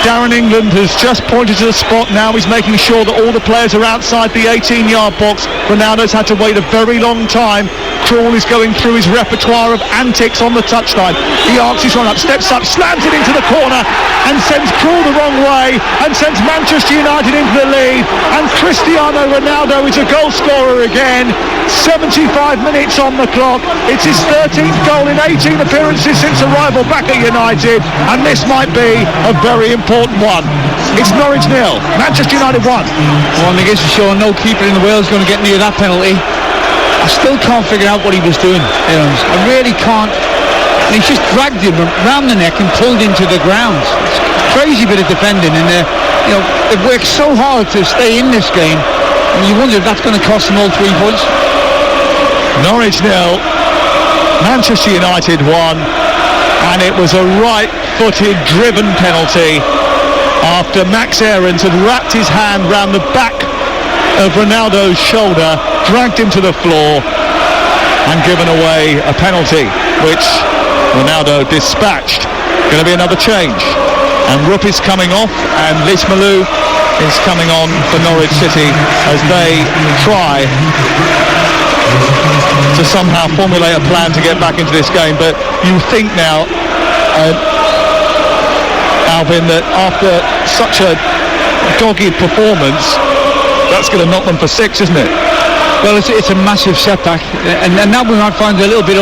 Darren England has just pointed to the spot now. He's making sure that all the players are outside the 18-yard box. Ronaldo's had to wait a very long time. Krul is going through his repertoire of antics on the touchline. He arcs his run up, steps up, slams it into the corner and sends Krul the wrong way and sends Manchester United into the lead. And Cristiano Ronaldo is a goal scorer again. 75 minutes on the clock. It's his 13th goal in 18 appearances since arrival back at United, and this might be a very important one. It's Norwich 0, Manchester United 1. One thing is for sure, no keeper in the world is going to get near that penalty. I still can't figure out what he was doing. I really can't. And he's just dragged him around the neck and pulled him to the ground. It's a crazy bit of defending, and they've worked so hard to stay in this game, and you wonder if that's going to cost them all 3 points. Norwich 0, Manchester United 1, and it was a right-footed driven penalty after Max Aarons had wrapped his hand round the back of Ronaldo's shoulder, dragged him to the floor and given away a penalty which Ronaldo dispatched. Going to be another change, and Rupp is coming off and Lismalu is coming on for Norwich City as they try to somehow formulate a plan to get back into this game. But you think now, Alvin, that after such a dogged performance, that's going to knock them for 6, isn't it? Well, it's a massive setback, and now we might find a little bit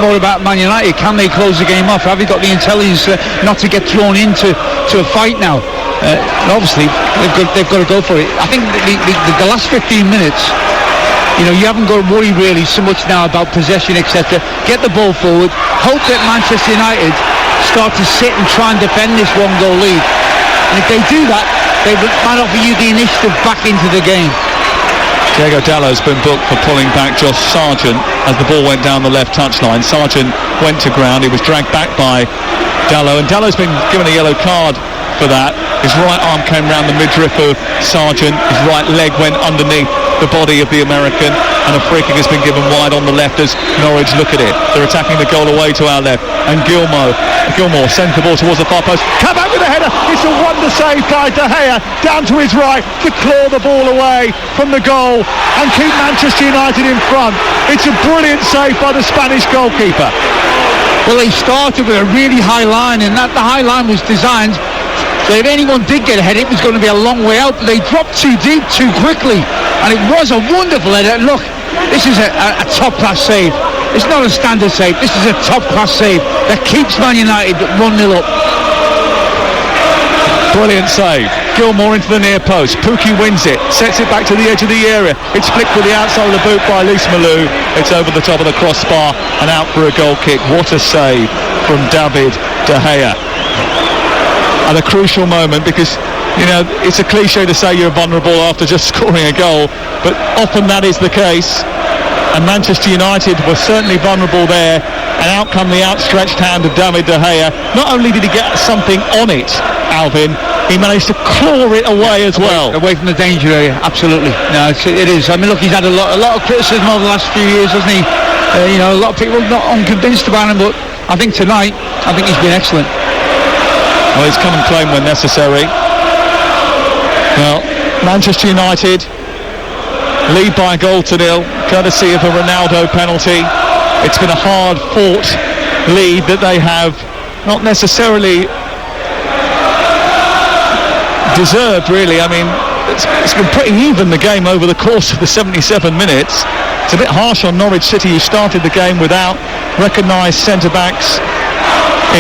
more about Man United. Can they close the game off? Have they got the intelligence not to get thrown into a fight now? And obviously, they've got to go for it. I think the last 15 minutes, you haven't got to worry really so much now about possession, etc. Get the ball forward. Hope that Manchester United start to sit and try and defend this 1-goal lead. And if they do that, they might offer you the initiative back into the game. Diego Dalot's been booked for pulling back Josh Sargent as the ball went down the left touchline. Sargent went to ground. He was dragged back by Dalot, and Dalot's been given a yellow card for that. His right arm came round the midriff of Sargent. His right leg went underneath the body of the American, and a free kick has been given wide on the left as Norwich look at it. They're attacking the goal away to our left, and Gilmore sends the ball towards the far post. Come back with a header. It's a wonder save by De Gea down to his right to claw the ball away from the goal and keep Manchester United in front. It's a brilliant save by the Spanish goalkeeper. Well, they started with a really high line, and the high line was designed so if anyone did get ahead, it was going to be a long way out. But they dropped too deep too quickly, and it was a wonderful header. Look, this is a top-class save. It's not a standard save. This is a top-class save that keeps Man United 1-0 up. Brilliant save. Gilmore into the near post. Pukki wins it, sets it back to the edge of the area. It's flicked with the outside of the boot by Lismalu. It's over the top of the crossbar and out for a goal kick. What a save from David De Gea. At a crucial moment, because it's a cliche to say you're vulnerable after just scoring a goal, but often that is the case, and Manchester United were certainly vulnerable there, and out come the outstretched hand of David De Gea. Not only did he get something on it, Alvin, he managed to claw it away as well. Away from the danger area, absolutely. No, it is. I mean, look, he's had a lot of criticism over the last few years, hasn't he? A lot of people not unconvinced about him, but I think tonight, he's been excellent. Well, he's come and claim when necessary. Well, Manchester United lead by a goal to 0, courtesy of a Ronaldo penalty. It's been a hard-fought lead that they have not necessarily deserved, really. I mean, it's been pretty even, the game, over the course of the 77 minutes. It's a bit harsh on Norwich City, who started the game without recognised centre-backs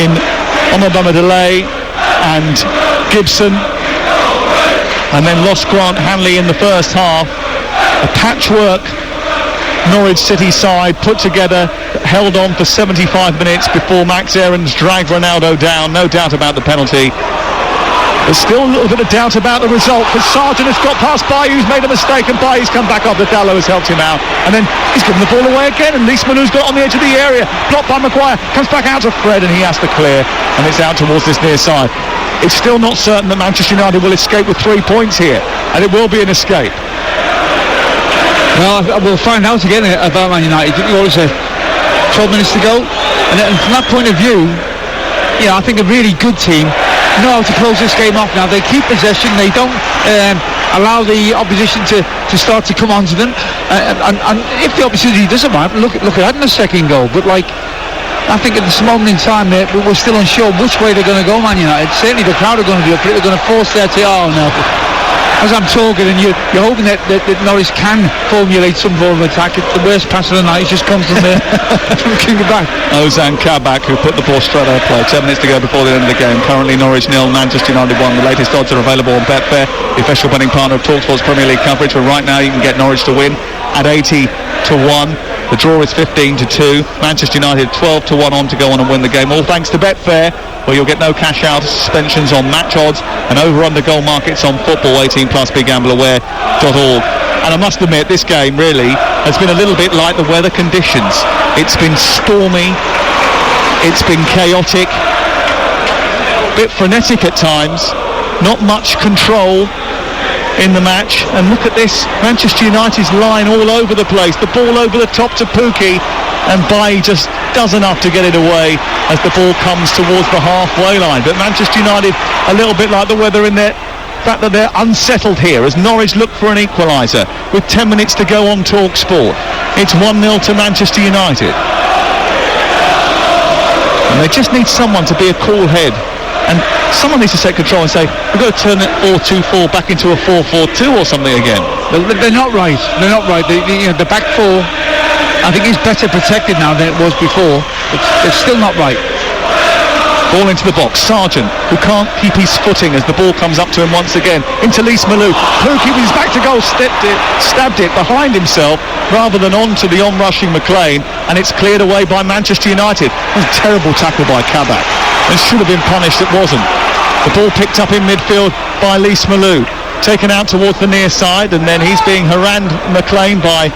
in Omobama Delay and Gibson, and then lost Grant Hanley in the first half. A patchwork Norwich City side put together, held on for 75 minutes before Max Aarons dragged Ronaldo down. No doubt about the penalty. There's still a little bit of doubt about the result, because Sargent has got past Bayou's made a mistake, and Bayou's come back after Dalot has helped him out, and then he's given the ball away again, and Lismanu's got on the edge of the area, blocked by Maguire, comes back out to Fred, and he has to clear, and it's out towards this near side. It's still not certain that Manchester United will escape with 3 points here, and it will be an escape. Well, we'll find out again about Man United. What was it, 12 minutes to go? And from that point of view, I think a really good team know how to close this game off now. They keep possession. They don't allow the opposition to start to come onto them. And if the opportunity does arrive, look at that in the second goal. But like, I think at this moment in time, we're still unsure which way they're going to go, Man United. Certainly the crowd are going to be up for it. They're going to force their no. As I'm talking, and you're hoping that Norwich can formulate some form of attack. The worst pass of the night just comes from King of back. Ozan Kabak, who put the ball straight out of play. 10 minutes to go before the end of the game. Currently Norwich 0, Manchester United 1. The latest odds are available on Betfair, the official betting partner of TalkSport's Premier League coverage. But right now you can get Norwich to win at 80 to 1. The draw is 15 to 2. Manchester United 12 to 1 on to go on and win the game. All thanks to Betfair, where you'll get no cash out, suspensions on match odds and over-under goal markets on football. 18 plus begambleaware.org. And I must admit, this game really has been a little bit like the weather conditions. It's been stormy, it's been chaotic, a bit frenetic at times, not much control in the match. And look at this, Manchester United's line all over the place, the ball over the top to Pukki, and Bailly just does enough to get it away as the ball comes towards the halfway line. But Manchester United, a little bit like the weather in their fact that they're unsettled here as Norwich look for an equaliser with 10 minutes to go on TalkSport. It's 1-0 to Manchester United, and they just need someone to be a cool head, and someone needs to take control and say, we've got to turn it 4-2-4 back into a 4-4-2 or something again. They're not right. The back four, I think, is better protected now than it was before. It's still not right. Ball into the box, Sargent, who can't keep his footing as the ball comes up to him once again, into Lys Malou. Pukki with his back to goal, stabbed it behind himself rather than onto the on-rushing McLean, and it's cleared away by Manchester United. It was a terrible tackle by Kabak, and should have been punished, it wasn't. The ball picked up in midfield by Lys Malou, taken out towards the near side, and then he's being harangued, McLean, by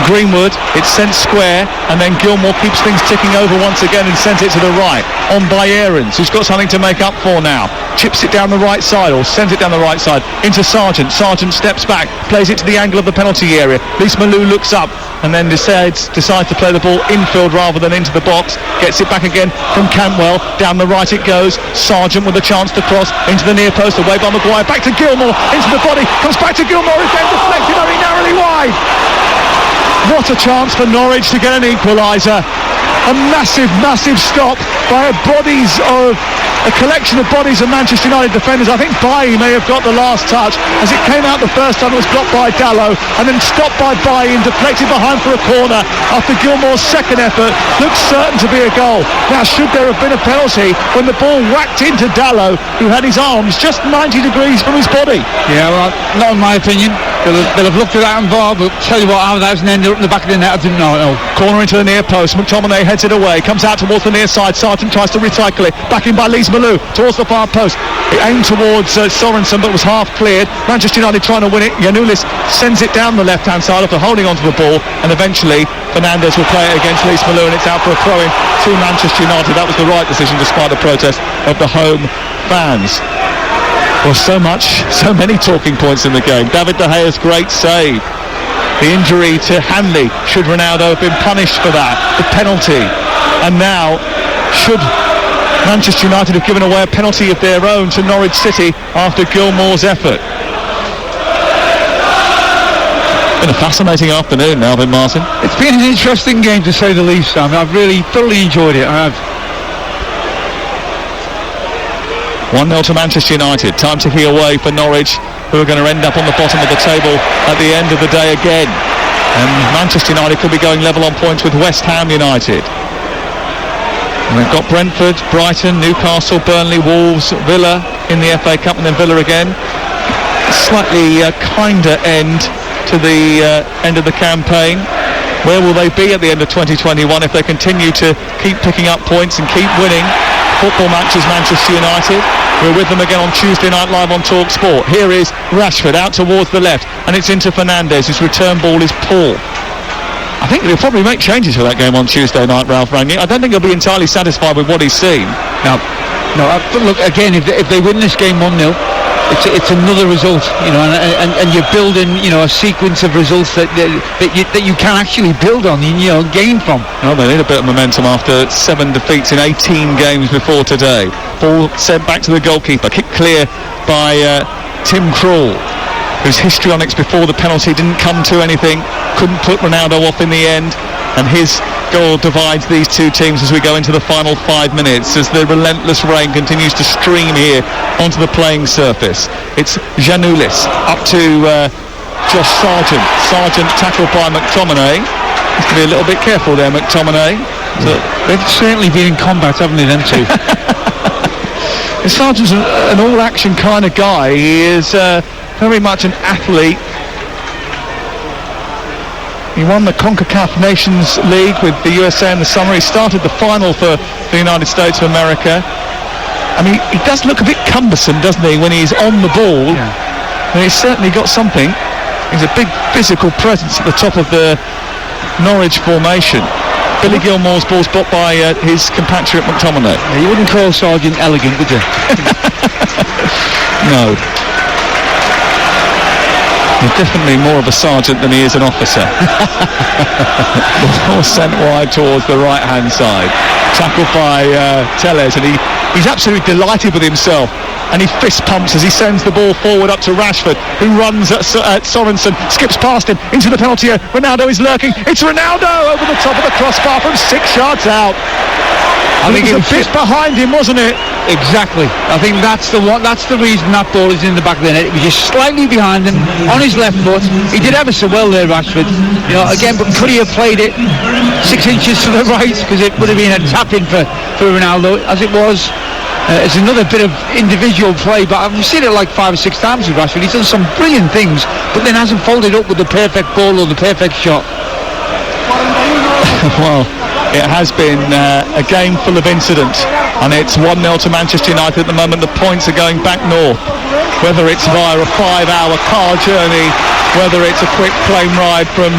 Greenwood. It's sent square, and then Gilmour keeps things ticking over once again and sends it to the right, on by Aarons, who's got something to make up for now. Chips it down the right side, or sends it down the right side into Sargent. Sargent steps back, plays it to the angle of the penalty area. Lys Malou looks up and then decides to play the ball infield rather than into the box. Gets it back again from Cantwell. Down the right it goes. Sargent with a chance to cross into the near post, away by Maguire. Back to Gilmour, into the body, comes back to Gilmour again, deflected very narrowly wide. What a chance for Norwich to get an equaliser. A massive, massive stop by a collection of bodies of Manchester United defenders. I think Bailly may have got the last touch as it came out the first time. It was blocked by Dalot and then stopped by Bailly and deflected behind for a corner after Gilmour's second effort. Looks certain to be a goal. Now, should there have been a penalty when the ball whacked into Dalot, who had his arms just 90 degrees from his body? Yeah, well, not in my opinion. They'll have looked at that and VAR, but tell you what, how that was ended up in the back of the net, I didn't know. Corner into the near post, McTominay heads it away, comes out towards the near side. Sargent tries to recycle it, back in by Lys Malou towards the far post. It aimed towards Sorensen, but was half cleared. Manchester United trying to win it. Giannoulis sends it down the left hand side after holding onto the ball, and eventually Fernandes will play it against Lys Malou, and it's out for a throw-in to Manchester United. That was the right decision despite the protest of the home fans. Well, so many talking points in the game. David De Gea's great save. The injury to Hanley, should Ronaldo have been punished for that? The penalty. And now, should Manchester United have given away a penalty of their own to Norwich City after Gilmour's effort? Been a fascinating afternoon now, Ben Martin. It's been an interesting game, to say the least, Sam. I've really thoroughly enjoyed it. I have. 1-0 to Manchester United. Time to key away for Norwich, who are going to end up on the bottom of the table at the end of the day again. And Manchester United could be going level on points with West Ham United. And they've got Brentford, Brighton, Newcastle, Burnley, Wolves, Villa in the FA Cup, and then Villa again. A slightly kinder end to the end of the campaign. Where will they be at the end of 2021 if they continue to keep picking up points and keep winning football matches? Manchester United, we're with them again on Tuesday night live on TalkSport. Here is Rashford out towards the left, and it's into Fernandes, whose return ball is poor. I think he'll probably make changes for that game on Tuesday night, Ralph Rangnick. I don't think he'll be entirely satisfied with what he's seen. No. But look, again, if they win this game 1-0, it's another result, and you're building, a sequence of results that you can actually build on, gain from. Well, they need a bit of momentum after 7 defeats in 18 games before today. Ball sent back to the goalkeeper, kicked clear by Tim Krul, whose histrionics before the penalty didn't come to anything, couldn't put Ronaldo off in the end, and his goal divides these two teams as we go into the final 5 minutes, as the relentless rain continues to stream here onto the playing surface. It's Janoulis up to Josh Sargent. Sargent tackled by McTominay. Has to be a little bit careful there, McTominay. So they've certainly been in combat, haven't they, them two? Sargent's an all-action kind of guy. He is very much an athlete. He won the CONCACAF Nations League with the USA in the summer. He started the final for the United States of America. I mean, he does look a bit cumbersome, doesn't he, when he's on the ball? Yeah. And he's certainly got something. He's a big physical presence at the top of the Norwich formation. Billy Gilmore's ball's blocked by his compatriot McTominay. Yeah, you wouldn't call Sargent elegant, would you? No. He's definitely more of a sergeant than he is an officer. Ball sent wide towards the right-hand side. Tackled by Telles, and he's absolutely delighted with himself. And he fist pumps as he sends the ball forward up to Rashford, who runs at Sorensen, skips past him into the penalty area. Ronaldo is lurking. It's Ronaldo over the top of the crossbar from 6 yards out. I think it was a bit behind him, wasn't it? Exactly. I think that's the reason that ball is in the back of the net. It was just slightly behind him on his left foot. He did ever so well there, Rashford. Again, but could he have played it 6 inches to the right? Because it would have been a tap-in for Ronaldo. As it was, it's another bit of individual play, but I've seen it like 5 or 6 times with Rashford. He's done some brilliant things, but then hasn't followed it up with the perfect ball or the perfect shot. Well, it has been a game full of incident, and it's 1-0 to Manchester United at the moment. The points are going back north, whether it's via a 5-hour car journey, whether it's a quick plane ride from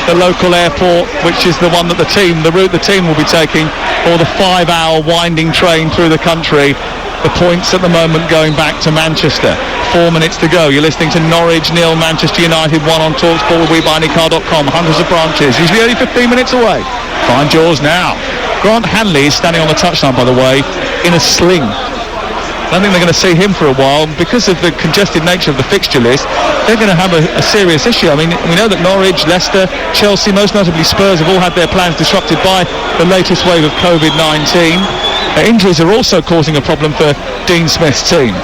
the local airport, which is the route the team will be taking, or the 5-hour winding train through the country. The points at the moment going back to Manchester. 4 minutes to go. You're listening to Norwich 0, Manchester United 1 on TalkSport with WeBuyAnyCar.com. Hundreds of branches, usually only 15 minutes away. Find yours now. Grant Hanley is standing on the touchline, by the way, in a sling. I don't think they're going to see him for a while. Because of the congested nature of the fixture list, they're going to have a serious issue. I mean, we know that Norwich, Leicester, Chelsea, most notably Spurs, have all had their plans disrupted by the latest wave of COVID-19. Injuries are also causing a problem for Dean Smith's team.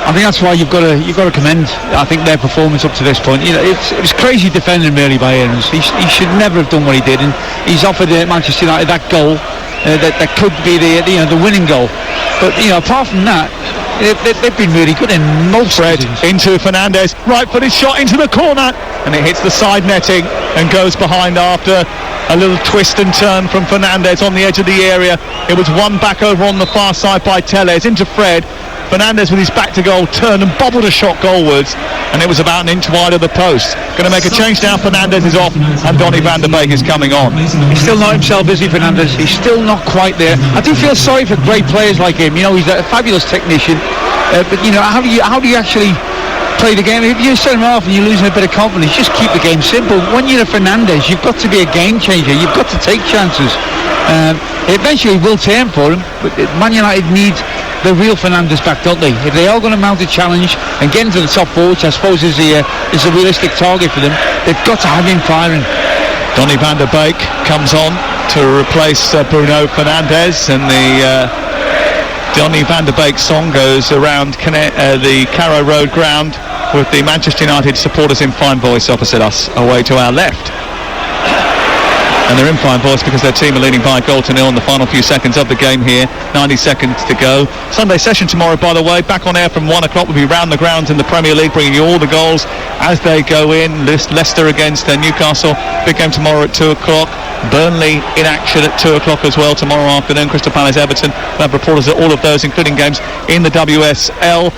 I think that's why you've got to commend, I think, their performance up to this point. It was crazy defending really by Aarons. He should never have done what he did, and he's offered Manchester United that goal that could be the winning goal. But apart from that, they've been really good in most positions. Into Fernandes, right-footed shot into the corner, and it hits the side netting and goes behind after a little twist and turn from Fernandes on the edge of the area. It was won back over on the far side by Telles into Fred. Fernandes with his back to goal turned and bobbled a shot goalwards, and it was about an inch wide of the post. Going to make a change now. Fernandes is off and Donny van der Beek is coming on. He's still not himself, is he, Fernandes? He's still not quite there. I do feel sorry for great players like him. He's a fabulous technician, but how do you actually play the game? If you send him off and you're losing a bit of confidence, just keep the game simple. When you're a Fernandes, you've got to be a game changer. You've got to take chances. It eventually will turn for him, but Man United need the real Fernandes back, don't they? If they are going to mount a challenge and get into the top four, which I suppose is a realistic target for them, they've got to have him firing. Donny van der Beek comes on to replace Bruno Fernandes, and the Donny van der Beek song goes around the Carrow Road ground with the Manchester United supporters in fine voice opposite us, away to our left. And they're in fine voice because their team are leading by a goal to nil in the final few seconds of the game here. 90 seconds to go. Sunday session tomorrow, by the way, back on air from 1 o'clock. We'll be round the grounds in the Premier League, bringing you all the goals as they go in. Leicester against Newcastle. Big game tomorrow at 2 o'clock. Burnley in action at 2 o'clock as well tomorrow afternoon. Crystal Palace, Everton. We'll have reporters at all of those, including games in the WSL.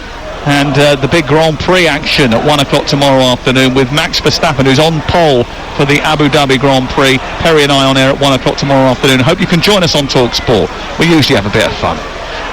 And the big Grand Prix action at 1 o'clock tomorrow afternoon with Max Verstappen, who's on pole for the Abu Dhabi Grand Prix. Perry and I on air at 1 o'clock tomorrow afternoon. Hope you can join us on TalkSport. We usually have a bit of fun.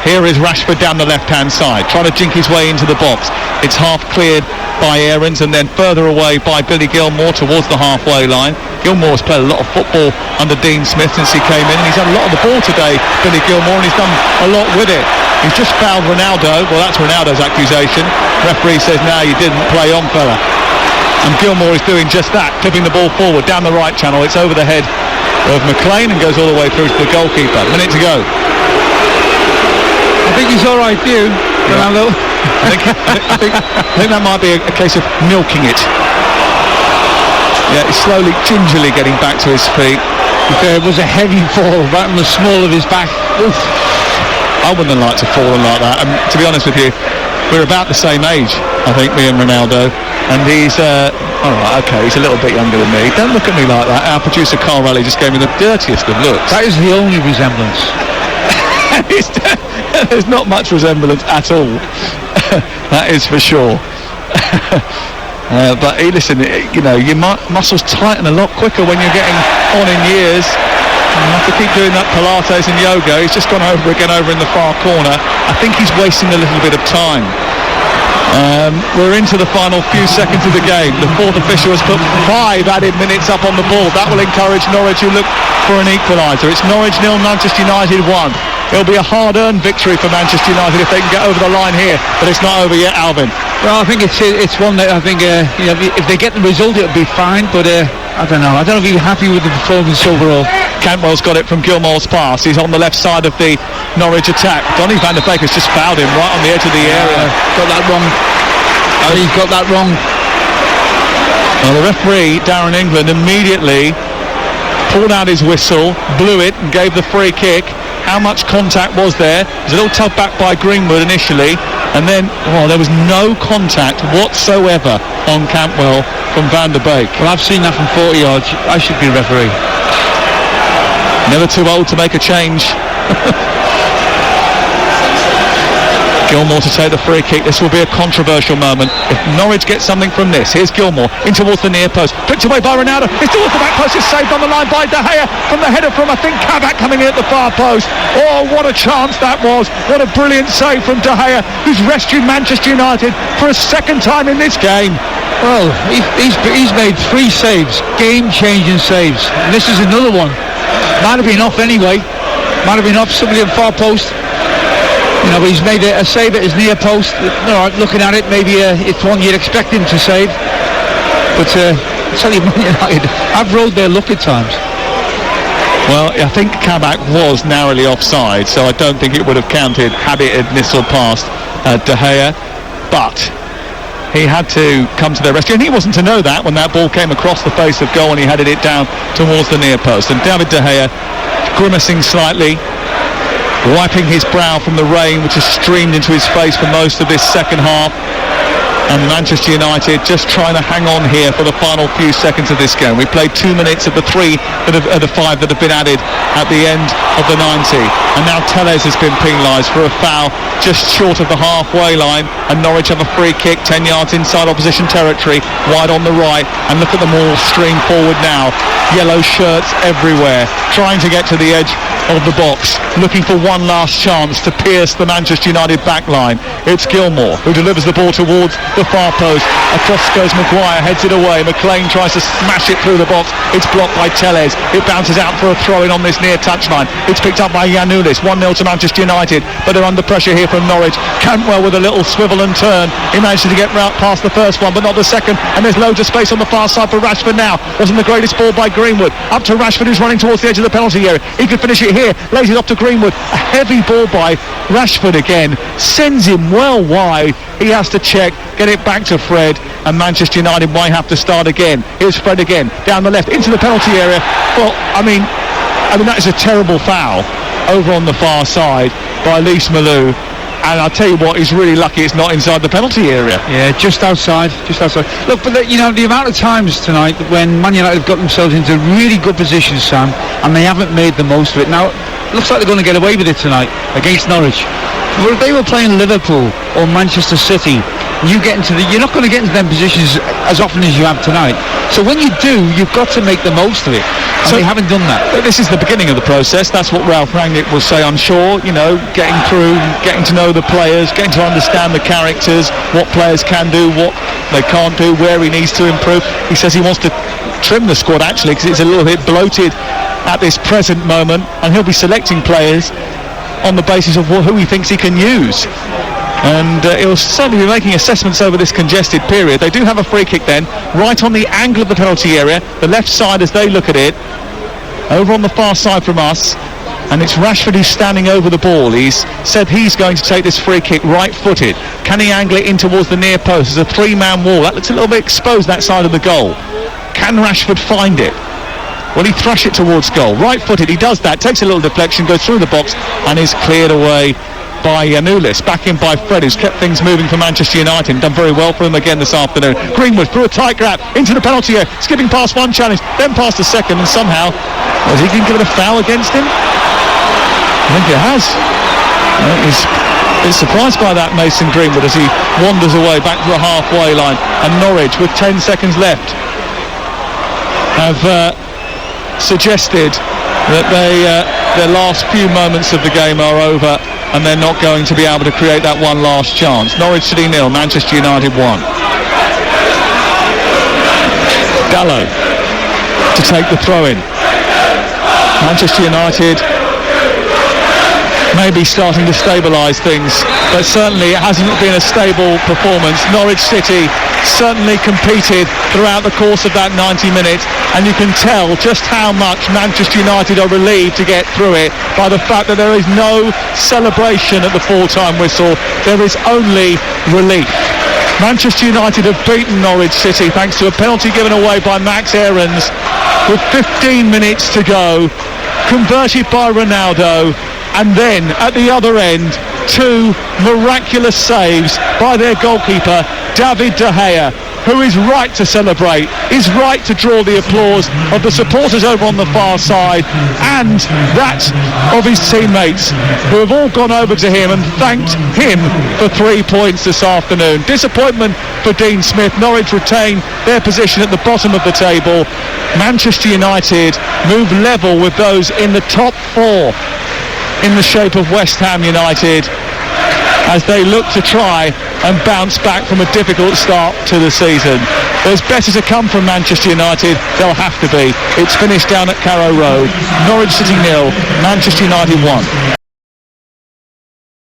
Here is Rashford down the left-hand side, trying to jink his way into the box. It's half cleared by Aarons and then further away by Billy Gilmour towards the halfway line. Gilmour's played a lot of football under Dean Smith since he came in, and he's had a lot of the ball today, Billy Gilmour, and he's done a lot with it. He's just fouled Ronaldo. Well, that's Ronaldo's accusation. Referee says, no, you didn't. Play on, fella. And Gilmour is doing just that, tipping the ball forward down the right channel. It's over the head of McLean and goes all the way through to the goalkeeper. Minute to go. I think he's all right, do you, Ronaldo? I think that might be a case of milking it. Yeah, he's slowly, gingerly getting back to his feet. It was a heavy fall right on the small of his back. Oof. I wouldn't have liked to fall like that. And to be honest with you, we're about the same age, I think, me and Ronaldo. And he's, all right, okay, he's a little bit younger than me. Don't look at me like that. Our producer, Carl Raleigh, just gave me the dirtiest of looks. That is the only resemblance. There's not much resemblance at all. That is for sure. But listen, you know, your muscles tighten a lot quicker when you're getting on in years. You have to keep doing that Pilates and yoga. He's just gone over again over in the far corner. I think he's wasting a little bit of time. We're into the final few seconds of the game. The fourth official has put 5 added minutes up on the board. That will encourage Norwich, who look for an equaliser. It's Norwich 0, Manchester United 1. It'll be a hard-earned victory for Manchester United if they can get over the line here, but it's not over yet, Alvin. Well, I think it's one that I think you know, if they get the result, it'll be fine. But I don't know. I don't know if you're happy with the performance overall. Cantwell's got it from Gilmour's pass. He's on the left side of the Norwich attack. Donny van der Beek has just fouled him right on the edge of the area. Got that wrong. He's got that wrong. Well, the referee, Darren England, immediately pulled out his whistle, blew it, and gave the free kick. How much contact was there? There's a little tug back by Greenwood initially, and then there was no contact whatsoever on Cantwell from Van der Beek. Well, I've seen that from 40 yards. I should be a referee. Never too old to make a change. Gilmour to take the free kick. This will be a controversial moment if Norwich get something from this. Here's Gilmour in towards the near post, picked away by Ronaldo. It's towards the back post. It's saved on the line by De Gea from the header from, I think, Kabak coming in at the far post. Oh, what a chance that was. What a brilliant save from De Gea, who's rescued Manchester United for a second time in this game. Well, he's made 3 saves, game-changing saves, and this is another one. Might have been off anyway. Might have been off somebody at the far post. You know, but he's made a save at his near post. All right, looking at it, maybe it's one you'd expect him to save. But I tell you, Man United, I've rolled their luck at times. Well, I think Kabak was narrowly offside, so I don't think it would have counted had it nistled past De Gea. But he had to come to their rescue, and he wasn't to know that when that ball came across the face of goal and he headed it down towards the near post. And David De Gea, grimacing slightly, wiping his brow from the rain which has streamed into his face for most of this second half. And Manchester United just trying to hang on here for the final few seconds of this game. We played 2 minutes of the 5 that have been added at the end of the 90. And now Tellez has been penalised for a foul just short of the halfway line. And Norwich have a free kick 10 yards inside opposition territory, wide on the right. And look at them all stream forward now. Yellow shirts everywhere, trying to get to the edge of the box, looking for one last chance to pierce the Manchester United back line. It's Gilmour who delivers the ball towards the far post. Across goes Maguire, heads it away. McLean tries to smash it through the box. It's blocked by Tellez. It bounces out for a throw-in on this near touchline. It's picked up by Giannoulis. 1-0 to Manchester United, but they're under pressure here from Norwich. Cantwell with a little swivel and turn. He manages to get past the first one, but not the second. And there's loads of space on the far side for Rashford now. Wasn't the greatest ball by Greenwood. Up to Rashford, who's running towards the edge of the penalty area. He could finish it here. Lays it off to Greenwood. A heavy ball by Rashford again. Sends him well wide. He has to check, get it back to Fred, and Manchester United might have to start again. Here's Fred again, down the left, into the penalty area. Well, I mean that is a terrible foul over on the far side by Lys Malou. And I'll tell you what, he's really lucky it's not inside the penalty area. Yeah, just outside. Look, but the amount of times tonight when Man United have got themselves into really good positions, Sam, and they haven't made the most of it. Now, it looks like they're going to get away with it tonight against Norwich. But if they were playing Liverpool or Manchester City, you're not going to get into them positions as often as you have tonight. So when you do, you've got to make the most of it. And they haven't done that. This is the beginning of the process. That's what Ralph Rangnick will say, I'm sure. Getting through, getting to know the players, getting to understand the characters, what players can do, what they can't do, where he needs to improve. He says he wants to trim the squad, actually, because it's a little bit bloated at this present moment, and he'll be selecting players on the basis of who he thinks he can use. And he'll certainly be making assessments over this congested period. They do have a free kick then, right on the angle of the penalty area, the left side as they look at it, over on the far side from us, and it's Rashford who's standing over the ball. He's said he's going to take this free kick right-footed. Can he angle it in towards the near post? There's a three-man wall. That looks a little bit exposed, that side of the goal. Can Rashford find it? Will he thrush it towards goal? Right-footed, he does that, takes a little deflection, goes through the box, and is cleared away by Yanulis. Back in by Fred, who's kept things moving for Manchester United, done very well for him again this afternoon. Greenwood through a tight grab into the penalty area, skipping past one challenge, then past the second, and somehow has he been given a foul against him? I think it has. He's been surprised by that, Mason Greenwood, as he wanders away back to the halfway line. And Norwich, with 10 seconds left, have suggested that their last few moments of the game are over, and they're not going to be able to create that one last chance. Norwich City 0, Manchester United 1. Gallo to take the throw-in. Manchester United maybe starting to stabilise things, but certainly it hasn't been a stable performance. Norwich City certainly competed throughout the course of that 90 minutes, and you can tell just how much Manchester United are relieved to get through it by the fact that there is no celebration at the full-time whistle. There is only relief. Manchester United have beaten Norwich City thanks to a penalty given away by Max Aarons with 15 minutes to go, converted by Ronaldo, and then at the other end, two miraculous saves by their goalkeeper, David De Gea, who is right to celebrate, is right to draw the applause of the supporters over on the far side, and that of his teammates, who have all gone over to him and thanked him for 3 points this afternoon. Disappointment for Dean Smith. Norwich retain their position at the bottom of the table. Manchester United move level with those in the top four, in the shape of West Ham United, as they look to try and bounce back from a difficult start to the season. There's better to come from Manchester United. They'll have to be. It's finished down at Carrow Road. Norwich City 0, Manchester United 1.